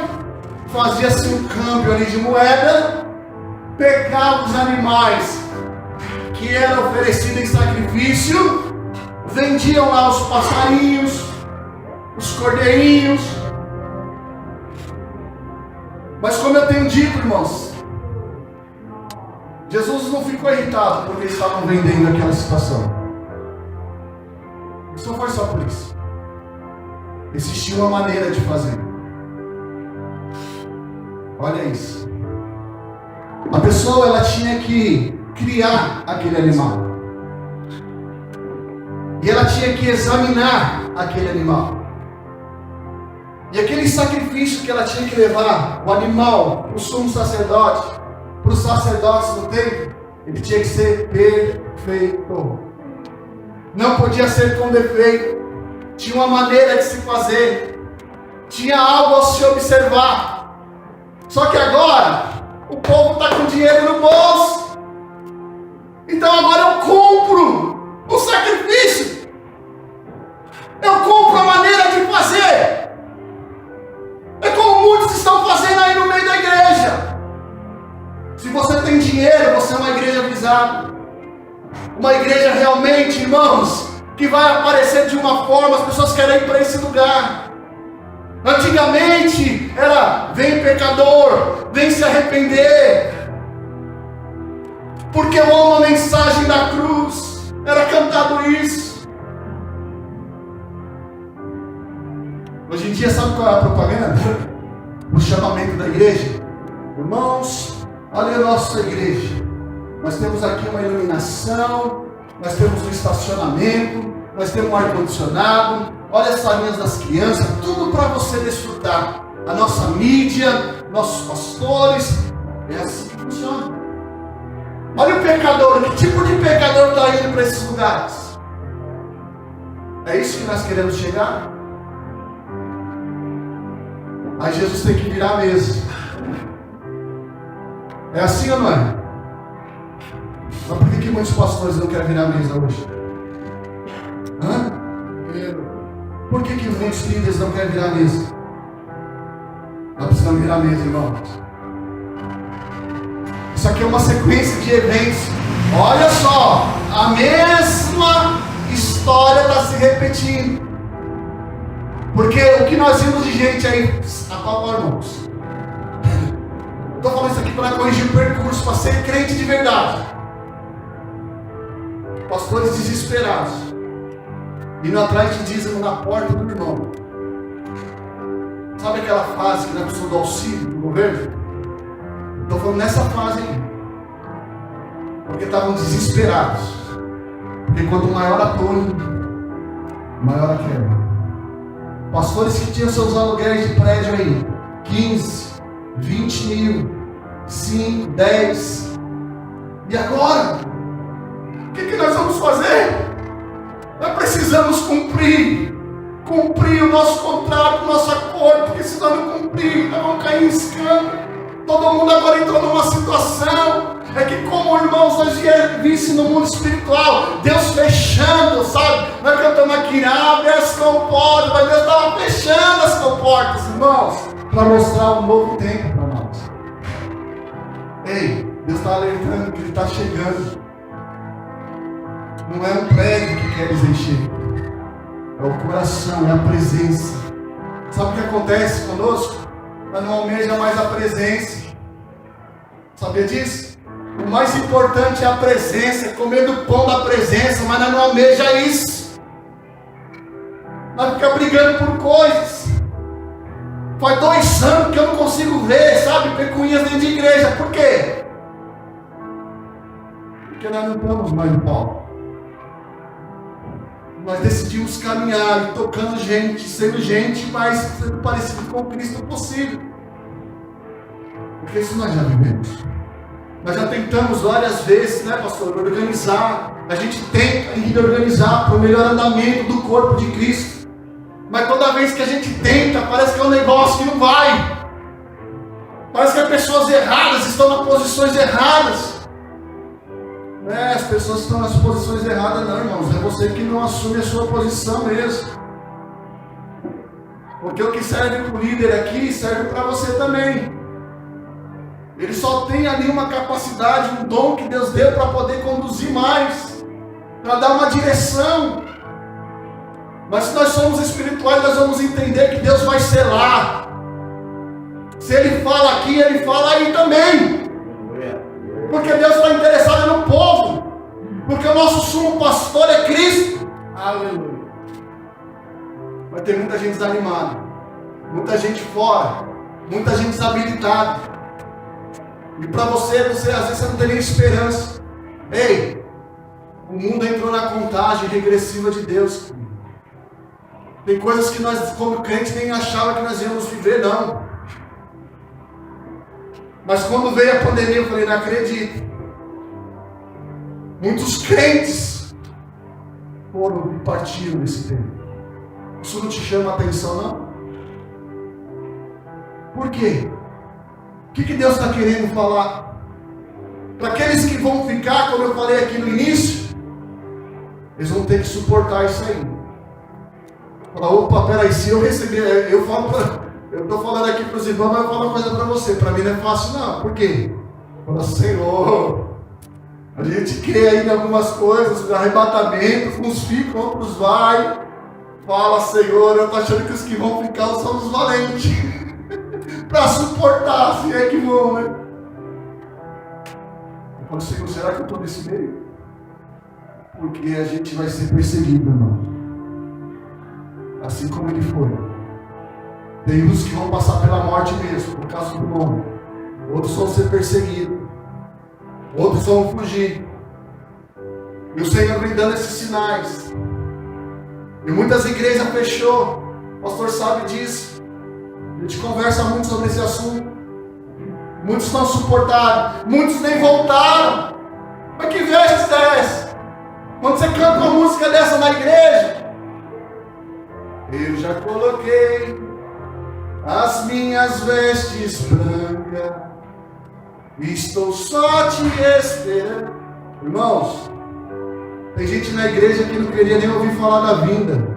fazia-se um câmbio ali de moeda, pegavam os animais que eram oferecidos em sacrifício, vendiam lá os passarinhos, os cordeirinhos. Mas como eu tenho dito, irmãos, Jesus não ficou irritado porque eles estavam vendendo aquela situação. Só foi só por isso. Existia uma maneira de fazer. Olha isso. A pessoa, ela tinha que criar aquele animal. E ela tinha que examinar aquele animal. E aquele sacrifício que ela tinha que levar, o animal, para o sumo sacerdote, para os sacerdotes do templo, ele tinha que ser perfeito. Não podia ser com defeito. Tinha uma maneira de se fazer. Tinha algo a se observar. Só que agora, o povo está com dinheiro no bolso. Então agora eu compro o sacrifício. Eu compro a maneira de fazer. É como muitos estão fazendo aí no meio da igreja. Se você tem dinheiro, você é uma igreja avisada. Uma igreja realmente, irmãos, que vai aparecer de uma forma, as pessoas querem ir para esse lugar. Antigamente era: vem pecador, vem se arrepender, porque eu amo a mensagem da cruz. Era cantado isso. Hoje em dia, sabe qual é a propaganda? O chamamento da igreja. Irmãos, olha a nossa igreja. Nós temos aqui uma iluminação, nós temos um estacionamento, nós temos um ar-condicionado, olha as salinhas das crianças, tudo para você desfrutar. A nossa mídia, nossos pastores, é assim que funciona. Olha o pecador, que tipo de pecador está indo para esses lugares? É isso que nós queremos chegar? Aí Jesus tem que virar a mesa. É assim ou não é? Mas por que muitos pastores não querem virar a mesa hoje? Hã? Por que muitos líderes não querem virar a mesa? Nós precisamos virar a mesa, irmãos. Isso aqui é uma sequência de eventos. Olha só, a mesma história está se repetindo. Porque o que nós vimos de gente aí, apavora, irmãos. Estou falando isso aqui para corrigir o percurso, para ser crente de verdade. Pastores desesperados, indo atrás de dízimo na porta do irmão. Sabe aquela fase que não precisou do auxílio do governo? Estou falando nessa fase aí. Porque estavam desesperados. Porque quanto maior a torre, maior a queda. Pastores que tinham seus aluguéis de prédio aí, 15, 20 mil, 5, 10. E agora? O que nós vamos fazer? Nós precisamos cumprir o nosso contrato, o nosso acordo, porque se nós não cumprir, nós vamos cair em escândalo. Todo mundo agora entrou numa situação. É que, como irmãos, nós vimos no mundo espiritual, Deus fechando, sabe? Nós cantamos aqui: abre as comportas, mas Deus estava fechando as comportas, irmãos, para mostrar um novo tempo para nós. Ei, Deus está alertando que Ele está chegando. Não é um prédio que quer encher, é o coração, é a presença. Sabe o que acontece conosco? Nós não almeja mais a presença. Sabia disso? O mais importante é a presença, é comer do pão da presença, mas nós não almeja isso. Nós ficamos brigando por coisas. Faz 2 anos que eu não consigo ver, sabe, pecunhas dentro de igreja. Por quê? Porque nós não estamos mais no palco. Nós decidimos caminhar, tocando gente, sendo gente, mas sendo parecido com o Cristo possível. Porque isso nós já vivemos. Nós já tentamos várias vezes, né, pastor, organizar. A gente tenta ainda organizar para o melhor andamento do corpo de Cristo. Mas toda vez que a gente tenta, parece que é um negócio que não vai. Parece que as pessoas erradas estão nas posições erradas. As pessoas estão nas posições erradas, não, irmãos. É você que não assume a sua posição mesmo. Porque o que serve para o líder aqui serve para você também. Ele só tem ali uma capacidade, um dom que Deus deu para poder conduzir mais, para dar uma direção. Mas se nós somos espirituais, nós vamos entender que Deus vai selar. Se Ele fala aqui, Ele fala aí também. Porque Deus está interessado no povo. Porque o nosso sumo pastor é Cristo. Aleluia. ter muita gente desanimada, muita gente fora, muita gente desabilitada. E para você, às vezes você não tem nem esperança. Ei, o mundo entrou na contagem regressiva de Deus. Tem coisas que nós, como crentes, nem achava que nós íamos viver, não. Mas quando veio a pandemia, eu falei, não acredito. Muitos crentes foram e partiram desse tempo. Isso não te chama a atenção, não? Por quê? O que Deus está querendo falar? Para aqueles que vão ficar, como eu falei aqui no início, eles vão ter que suportar isso aí. Falar, opa, peraí, se eu receber, eu estou falando aqui para os irmãos, mas eu falo uma coisa para você. Para mim não é fácil, não. Por quê? Fala, Senhor, a gente crê aí em algumas coisas, arrebatamentos, uns ficam, outros vai. Fala, Senhor, eu estou achando que os que vão ficar são os valentes. Para suportar, assim é que vão, né? Eu falo, Senhor, será que eu estou nesse meio? Porque a gente vai ser perseguido, irmão. Assim como ele foi. Tem uns que vão passar pela morte mesmo, por causa do nome. Outros vão ser perseguidos. Outros vão fugir. E o Senhor vem dando esses sinais. E muitas igrejas fechou. O pastor sabe disso. A gente conversa muito sobre esse assunto. Muitos não suportaram. Muitos nem voltaram. Mas que vestes é essa? Quando você canta uma música dessa na igreja, eu já coloquei as minhas vestes brancas, estou só te esperando. Irmãos, tem gente na igreja que não queria nem ouvir falar da vinda.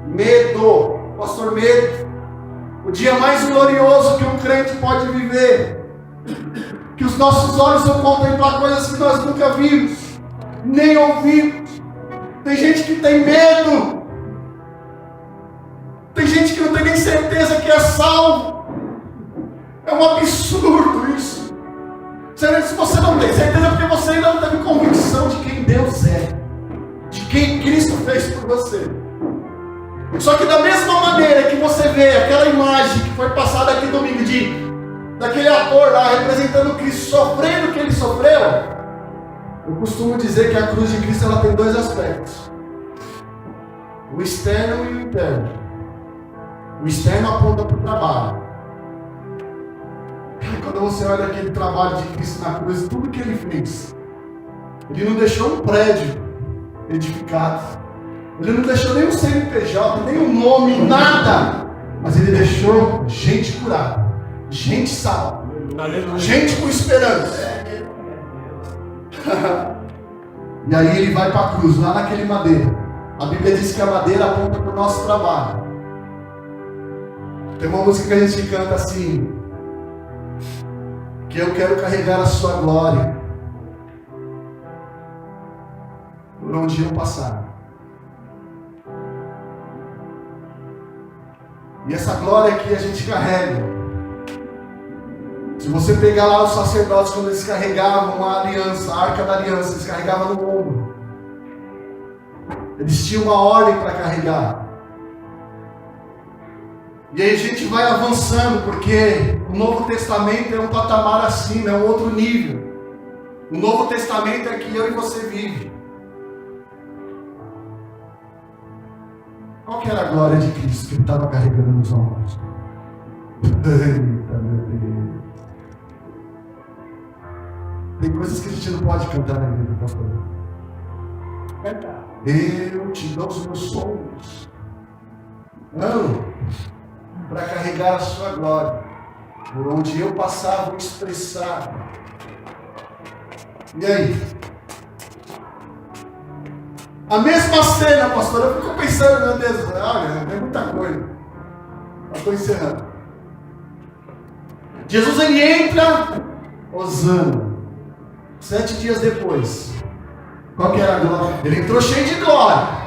Medo, pastor, medo. O dia mais glorioso que um crente pode viver, que os nossos olhos vão contemplar coisas que nós nunca vimos, nem ouvimos. Tem gente que tem medo. Tem gente que não tem nem certeza que é salvo. É um absurdo isso. Se você não tem certeza, é porque você ainda não teve convicção de quem Deus é, de quem Cristo fez por você. Só que da mesma maneira que você vê aquela imagem que foi passada aqui domingo daquele ator lá representando Cristo sofrendo o que ele sofreu, eu costumo dizer que a cruz de Cristo ela tem dois aspectos: o externo e o interno. O externo aponta para o trabalho. Quando você olha aquele trabalho de Cristo na cruz, tudo que ele fez, ele não deixou um prédio edificado, ele não deixou nem um CNPJ, nem um nome, nada, mas ele deixou gente curada, gente salva, gente com esperança. E aí ele vai para a cruz, lá naquele madeiro. A Bíblia diz que a madeira aponta para o nosso trabalho. Tem uma música que a gente canta assim: que eu quero carregar a sua glória por onde eu passar. E essa glória que a gente carrega, se você pegar lá os sacerdotes, quando eles carregavam a aliança, a arca da aliança, eles carregavam no ombro. Eles tinham uma ordem para carregar. E aí a gente vai avançando, porque o Novo Testamento é um patamar acima, é um outro nível. O Novo Testamento é que eu e você vive. Qual que era a glória de Cristo que ele estava carregando nos ombros? Eita, meu Deus. Tem coisas que a gente não pode cantar na vida, pastor. Eu te dou os meus sonhos. Não. Para carregar a sua glória, por onde eu passar, vou expressar. E aí? A mesma cena, pastor, eu fico pensando, meu Deus, olha, é muita coisa. Eu estou encerrando. Jesus ele entra, Hosana. 7 dias depois, qual que era a glória? Ele entrou cheio de glória.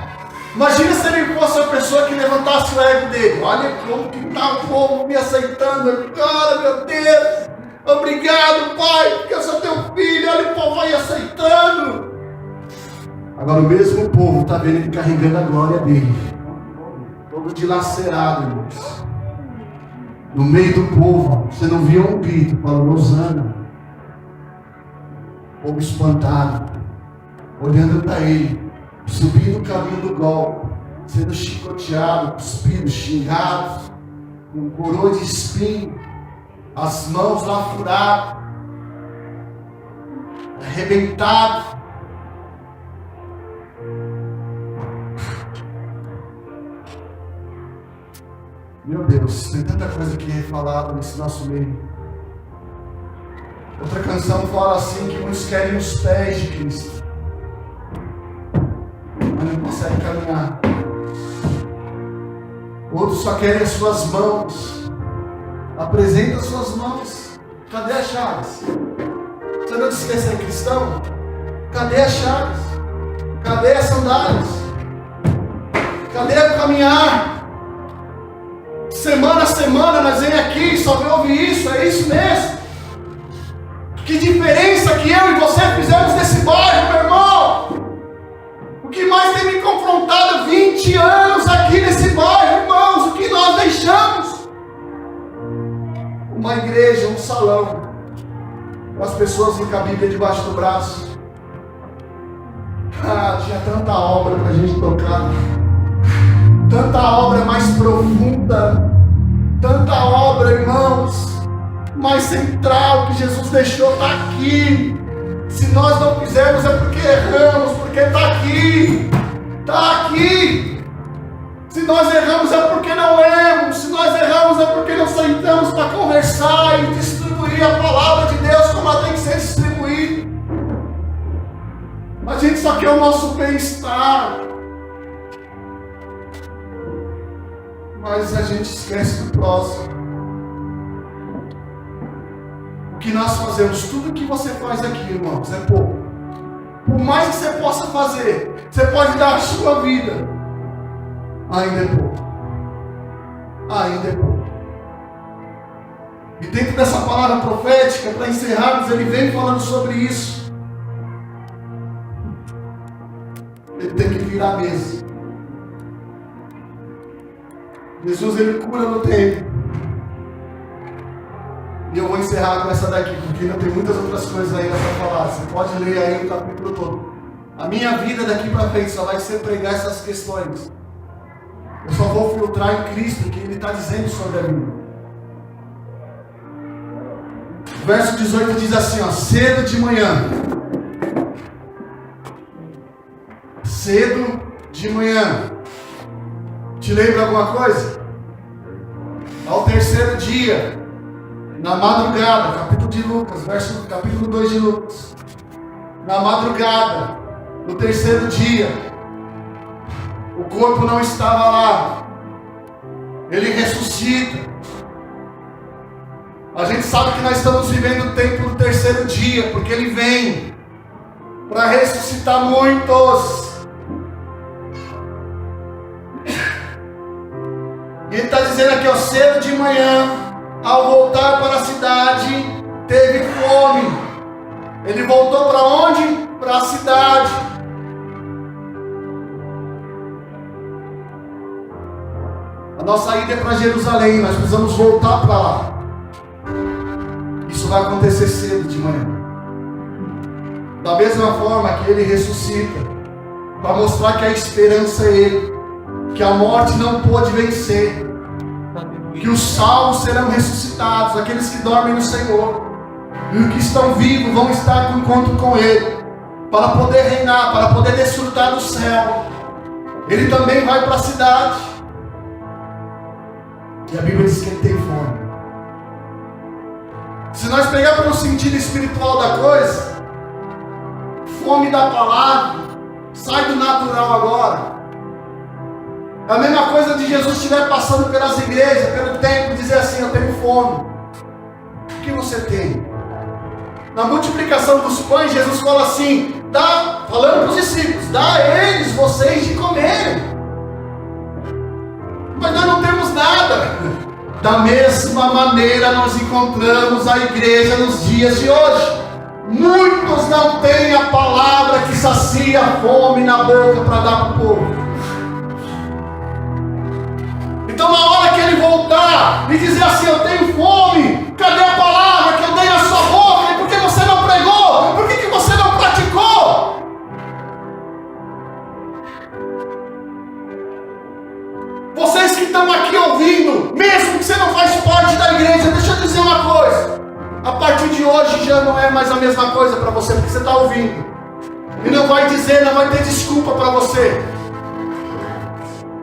Imagina se ele fosse a pessoa que levantasse o ego dele. Olha como que está o povo me aceitando. Cara, meu Deus, obrigado, Pai, porque eu sou teu filho. Olha o povo aí aceitando. Agora o mesmo povo está vendo ele carregando a glória dele. todo dilacerado, irmãos. No meio do povo, você não via um grito, Paulo Osana. O povo espantado, olhando para ele, subindo o caminho do golpe, sendo chicoteado, cuspido, xingado, com coroa de espinho, as mãos lá furadas, arrebentado. Meu Deus, tem tanta coisa que é falada nesse nosso meio. Outra canção fala assim que muitos querem os pés de Cristo, mas não conseguem caminhar. Outros só querem as suas mãos. Apresenta as suas mãos. Cadê as chaves? Você não disse que esse é cristão? Cadê as chaves? Cadê as sandálias? Cadê o caminhar? Semana a semana nós vem aqui, só vem ouvir isso, é isso mesmo? Que diferença que eu e você fizemos nesse bairro, meu irmão? O que mais tem me confrontado 20 anos aqui nesse bairro, irmãos? O que nós deixamos? Uma igreja, um salão, com as pessoas com a Bíblia debaixo do braço. Tinha tanta obra para a gente tocar. Tanta obra mais profunda, tanta obra, irmãos, mais central que Jesus deixou está aqui. Se nós não fizermos é porque erramos, porque está aqui, está aqui. Se nós erramos é porque não lemos, se nós erramos é porque não sentamos para conversar e distribuir a palavra de Deus como ela tem que ser distribuída. A gente só quer o nosso bem-estar. Mas a gente esquece do próximo. O que nós fazemos, tudo que você faz aqui, irmãos, é pouco. Por mais que você possa fazer, você pode dar a sua vida, ainda é pouco. Ainda é pouco. E dentro dessa palavra profética, para encerrarmos, ele vem falando sobre isso. Ele tem que virar a mesa. Jesus, ele cura no templo. E eu vou encerrar com essa daqui, porque ainda tem muitas outras coisas ainda para falar. Você pode ler aí o capítulo todo. A minha vida daqui para frente só vai ser pregar essas questões. Eu só vou filtrar em Cristo o que ele está dizendo sobre a Bíblia. O verso 18 diz assim, ó, cedo de manhã. Cedo de manhã. Te lembra alguma coisa? Ao terceiro dia, na madrugada, capítulo de Lucas, capítulo 2 de Lucas. Na madrugada, no terceiro dia, o corpo não estava lá. Ele ressuscita. A gente sabe que nós estamos vivendo o tempo do terceiro dia, porque ele vem para ressuscitar muitos. E ele está dizendo aqui, ó, cedo de manhã, ao voltar para a cidade, teve fome. Ele voltou para onde? Para a cidade. A nossa ida é para Jerusalém, nós precisamos voltar para lá. Isso vai acontecer cedo de manhã. Da mesma forma que ele ressuscita, para mostrar que a esperança é ele, que a morte não pôde vencer, que os salvos serão ressuscitados, aqueles que dormem no Senhor, e os que estão vivos vão estar no encontro com ele, para poder reinar, para poder desfrutar do céu. Ele também vai para a cidade, e a Bíblia diz que ele tem fome. Se nós pegarmos no sentido espiritual da coisa, fome da palavra, sai do natural agora. É a mesma coisa de Jesus estiver passando pelas igrejas, pelo templo, e dizer assim, eu tenho fome. O que você tem? Na multiplicação dos pães, Jesus fala assim, falando para os discípulos, dá a eles, vocês de comerem. Mas nós não temos nada. Da mesma maneira nós encontramos a igreja nos dias de hoje. Muitos não têm a palavra que sacia a fome na boca para dar para o povo. Então na hora que ele voltar e dizer assim, eu tenho fome, cadê a palavra que eu dei na sua boca? E por que você não pregou? Por que você não praticou? Vocês que estão aqui ouvindo, mesmo que você não faz parte da igreja, deixa eu dizer uma coisa. A partir de hoje já não é mais a mesma coisa para você, porque você está ouvindo. E não vai dizer, não vai ter desculpa para você.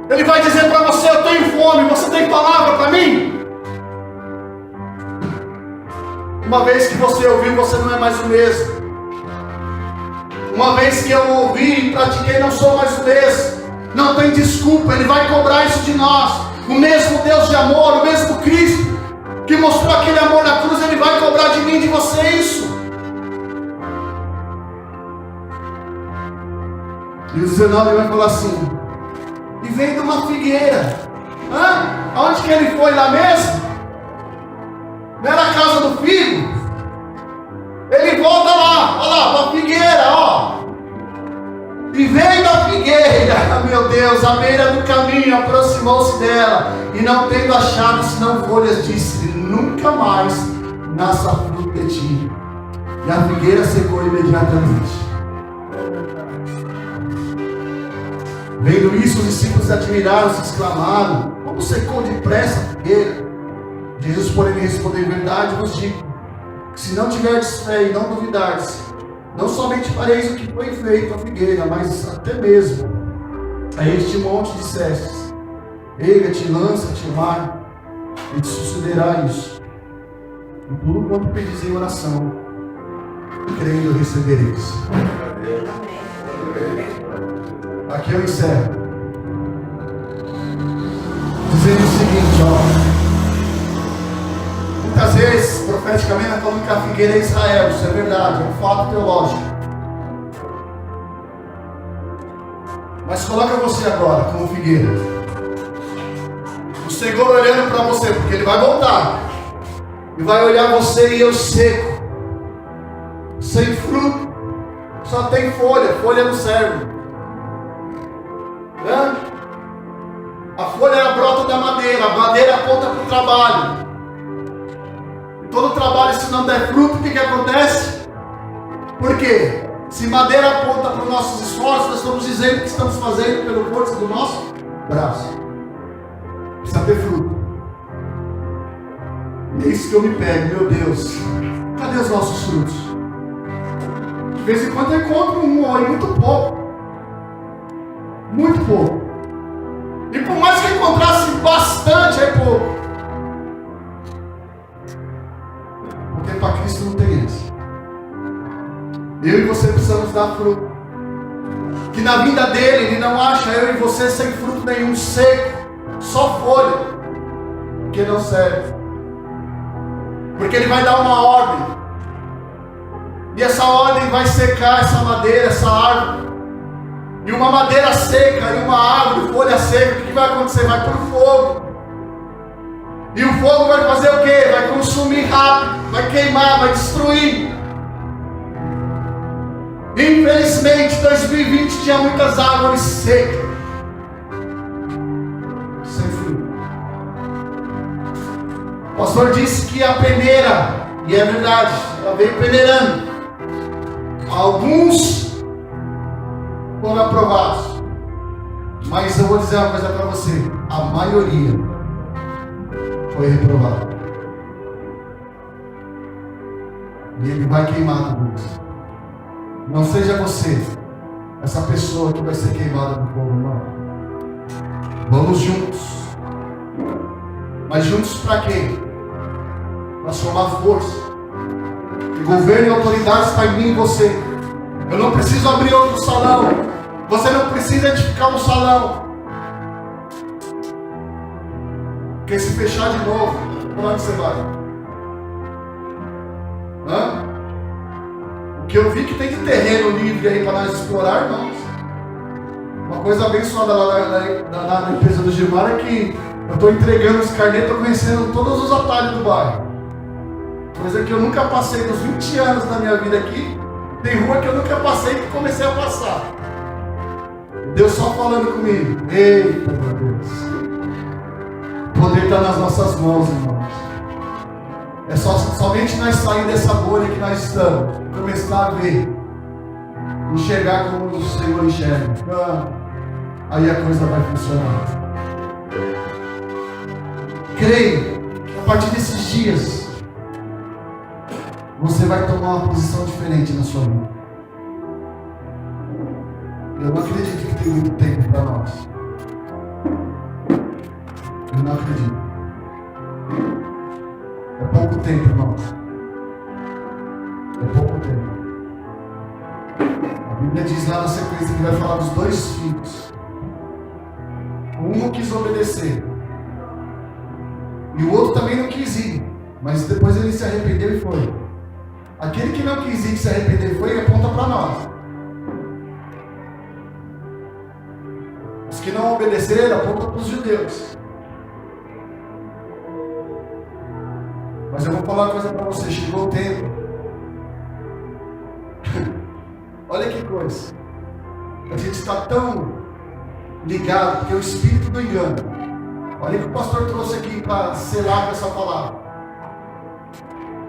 Ele vai dizer para você, eu tenho fome, você tem palavra para mim? Uma vez que você ouviu, você não é mais o mesmo. Uma vez que eu ouvi e pratiquei, não sou mais o mesmo. Não tem desculpa, Ele vai cobrar isso de nós. O mesmo Deus de amor, o mesmo Cristo que mostrou aquele amor na cruz, Ele vai cobrar de mim e de você isso. E o 19 vai falar assim, e vem de uma figueira. Aonde que ele foi lá mesmo? Não era a casa do figo? Ele volta lá, olha lá, para a figueira, ó. E veio da figueira, meu Deus, à beira do caminho, aproximou-se dela, e não tendo achado senão folhas, disse, nunca mais nasça fruto de ti. E a figueira secou imediatamente. Vendo isso, os discípulos admiraram-se, exclamaram, como secou depressa a figueira? Jesus, porém, lhe respondeu, em verdade vos digo, que se não tiverdes fé e não duvidardes, não somente fareis o que foi feito a figueira, mas até mesmo a este monte dissestes, erga-te, lança-te no mar, e te sucederá isso. E tudo quanto pedis em oração, crendo recebereis. Aqui eu encerro, dizendo o seguinte, muitas vezes, profeticamente, nós falamos que a figueira é Israel, isso é verdade, é um fato teológico. Mas coloca você agora como figueira. O Senhor olhando para você, porque Ele vai voltar, e vai olhar você e eu seco, sem fruto, só tem folha, folha não serve. A folha é a brota da madeira, a madeira aponta para o trabalho. E todo trabalho, se não der fruto, o que acontece? Por quê? Se madeira aponta para os nossos esforços, nós estamos dizendo que estamos fazendo pela força do nosso braço. Precisa ter fruto. E é isso que eu me pego, meu Deus. Cadê os nossos frutos? De vez em quando eu encontro um ou muito pouco. Muito pouco. E por mais que eu encontrasse bastante, é pouco. Porque para Cristo não tem isso. Eu e você precisamos dar fruto. Que na vinda dele, Ele não acha eu e você sem fruto nenhum, seco, só folha, que não serve. Porque Ele vai dar uma ordem. E essa ordem vai secar essa madeira, essa árvore. E uma madeira seca, e uma árvore, folha seca, o que vai acontecer? Vai para o fogo. E o fogo vai fazer o quê? Vai consumir rápido, vai queimar, vai destruir. Infelizmente, 2020 tinha muitas árvores secas, sem fruto. O pastor disse que a peneira, e é verdade, ela veio peneirando. Alguns foram aprovados, mas eu vou dizer uma coisa para você, a maioria foi reprovada. E Ele vai queimar tudo isso. Não seja você essa pessoa que vai ser queimada no fogo, não. Vamos juntos. Mas juntos para quê? Para somar força. O governo e a autoridade está em mim e você. Eu não preciso abrir outro salão. Você não precisa edificar um salão. Porque se fechar de novo, para onde você vai? O que eu vi que tem de terreno livre aí para nós explorar, irmãos. Uma coisa abençoada lá na empresa do Gilmar é que eu estou entregando os carnês, estou conhecendo todos os atalhos do bairro. Coisa que eu nunca passei nos 20 anos da minha vida aqui. Tem rua que eu nunca passei e comecei a passar. Deus só falando comigo. Eita, meu Deus. poder está nas nossas mãos, irmãos. É somente nós sair dessa bolha que nós estamos, começar a ver, enxergar como o Senhor enxerga. Aí a coisa vai funcionar. Creio que a partir desses dias você vai tomar uma posição diferente na sua vida. Eu não acredito que tem muito tempo para nós. Eu não acredito. É pouco tempo, irmãos. É pouco tempo. A Bíblia diz lá na sequência que vai falar dos 2 filhos. Um não quis obedecer. E o outro também não quis ir. Mas depois ele se arrependeu e foi. Aquele que não quis ir, que se arrependeu e foi, aponta para nós. Os que não obedeceram, apontam para os judeus. Mas eu vou falar uma coisa para você. Chegou o tempo. Olha que coisa. A gente está tão ligado, porque o espírito do engano. Olha o que o pastor trouxe aqui para selar com essa palavra.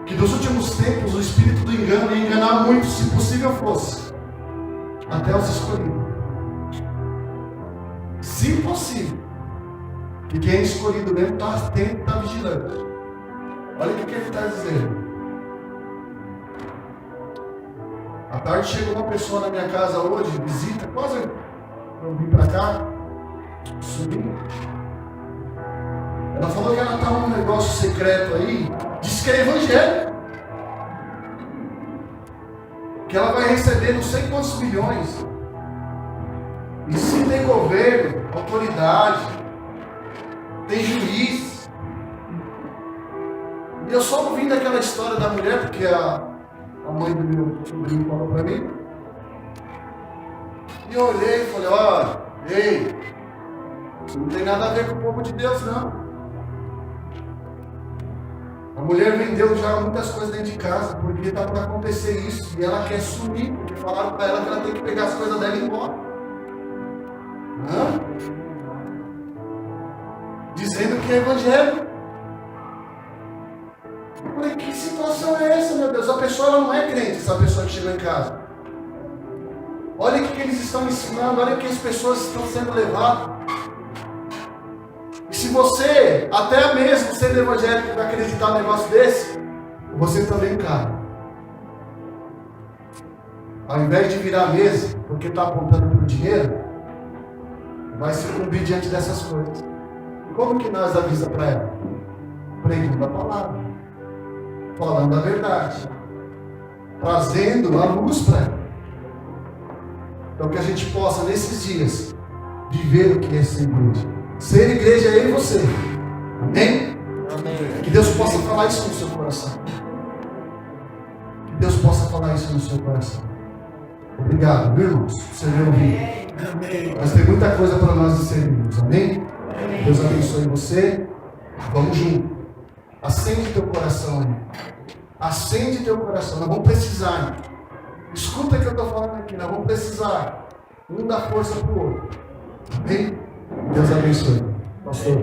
Que dos últimos tempos o espírito do engano ia enganar muito, se possível fosse, até os escolhidos. Se possível. Que quem é escolhido mesmo está atento, está vigilante. Olha o que ele está dizendo. À tarde chegou uma pessoa na minha casa hoje, visita, quase eu vim para cá, subi. Ela falou que ela está num negócio secreto aí, diz que é evangélico. Que ela vai receber não sei quantos milhões. E sim, tem governo, autoridade, tem juiz. E eu só ouvindo aquela história da mulher, porque a mãe do meu sobrinho falou para mim. E eu olhei e falei, olha, ei, isso não tem nada a ver com o povo de Deus, não. A mulher vendeu já muitas coisas dentro de casa, porque está para acontecer isso. E ela quer sumir, porque falaram para ela que ela tem que pegar as coisas dela e ir embora. Dizendo que é evangélico. Eu falei, que situação é essa, meu Deus? A pessoa ela não é crente, essa pessoa que chegou em casa. Olha o que eles estão ensinando, olha o que as pessoas estão sendo levadas. E se você, até mesmo sendo evangélico, vai acreditar num negócio desse, você também cai. Ao invés de virar a mesa, porque está apontando para o dinheiro, vai sucumbir diante dessas coisas. Como que nós avisamos para ela? Pregando a palavra, falando a verdade, trazendo a luz para ela. Então que a gente possa, nesses dias, viver o que é ser igreja. Ser igreja é eu e você. Amém? Amém. Que Deus possa falar isso no seu coração. Que Deus possa falar isso no seu coração. Obrigado, meu irmãos, por você me ouvir. Amém. Mas tem muita coisa para nós discernirmos. Amém? Amém? Deus abençoe você. Vamos junto. Acende teu coração. Irmão. Acende teu coração. Nós vamos precisar. Escuta o que eu estou falando aqui. Nós vamos precisar. Um dar força para o outro. Amém? Deus abençoe. Pastor.